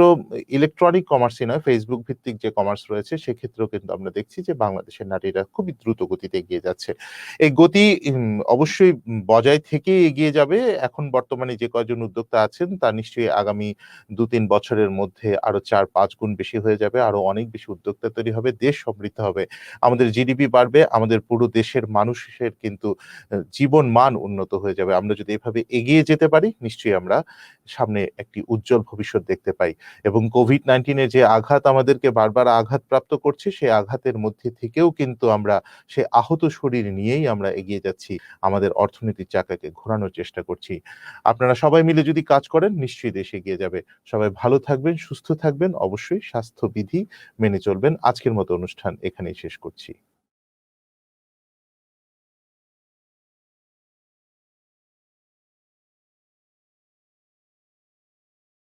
ইলেকট্রনিক কমার্সই নয়, ফেসবুক ভিত্তিক যে কমার্স রয়েছে সেক্ষেত্রেও কিন্তু আমরা দেখছি যে বাংলাদেশের নারীরা খুবই দ্রুত গতিতে এগিয়ে যাচ্ছে। এই গতি অবশ্যই বজায় থেকে এগিয়ে যাবে। এখন বর্তমানে যে কয়জন উদ্যোক্তা আছেন তা নিশ্চয়ই আগামী ২-৩ বছরের মধ্যে আরো ৪-৫ গুণ বেশি হয়ে যাবে। আরো অনেক বেশি উদ্যোক্তা তৈরি হবে, দেশ সমৃদ্ধ হবে। আমাদের জিডিপি বাড়বে, আমাদের পুরো দেশের মানুষের কিন্তু জীবন মান উন্নত হয়ে যাবে। আমরা যদি এভাবে এগিয়ে যেতে পারি নিশ্চয়ই আমরা সামনে একটি উজ্জ্বল ভবিষ্যৎ দেখতে পাই এবং কোভিড-19 এর যে আঘাত আমাদেরকে বারবার আঘাতপ্রাপ্ত করছে সেই আঘাতের মধ্যে থেকেও কিন্তু আমরা সে আহত শরীর নিয়েই আমরা এগিয়ে যাচ্ছি। আমাদের অর্থনীতির চাকাকে ঘোরানোর চেষ্টা করছি। আপনারা সবাই মিলে যদি কাজ করেন নিশ্চয়ই দেশ এগিয়ে যাবে। সবাই ভালো থাকবেন, সুস্থ থাকবেন, অবশ্যই স্বাস্থ্যবিধি মেনে চলবেন। আজকের মতো অনুষ্ঠান এখানেই শেষ করছি।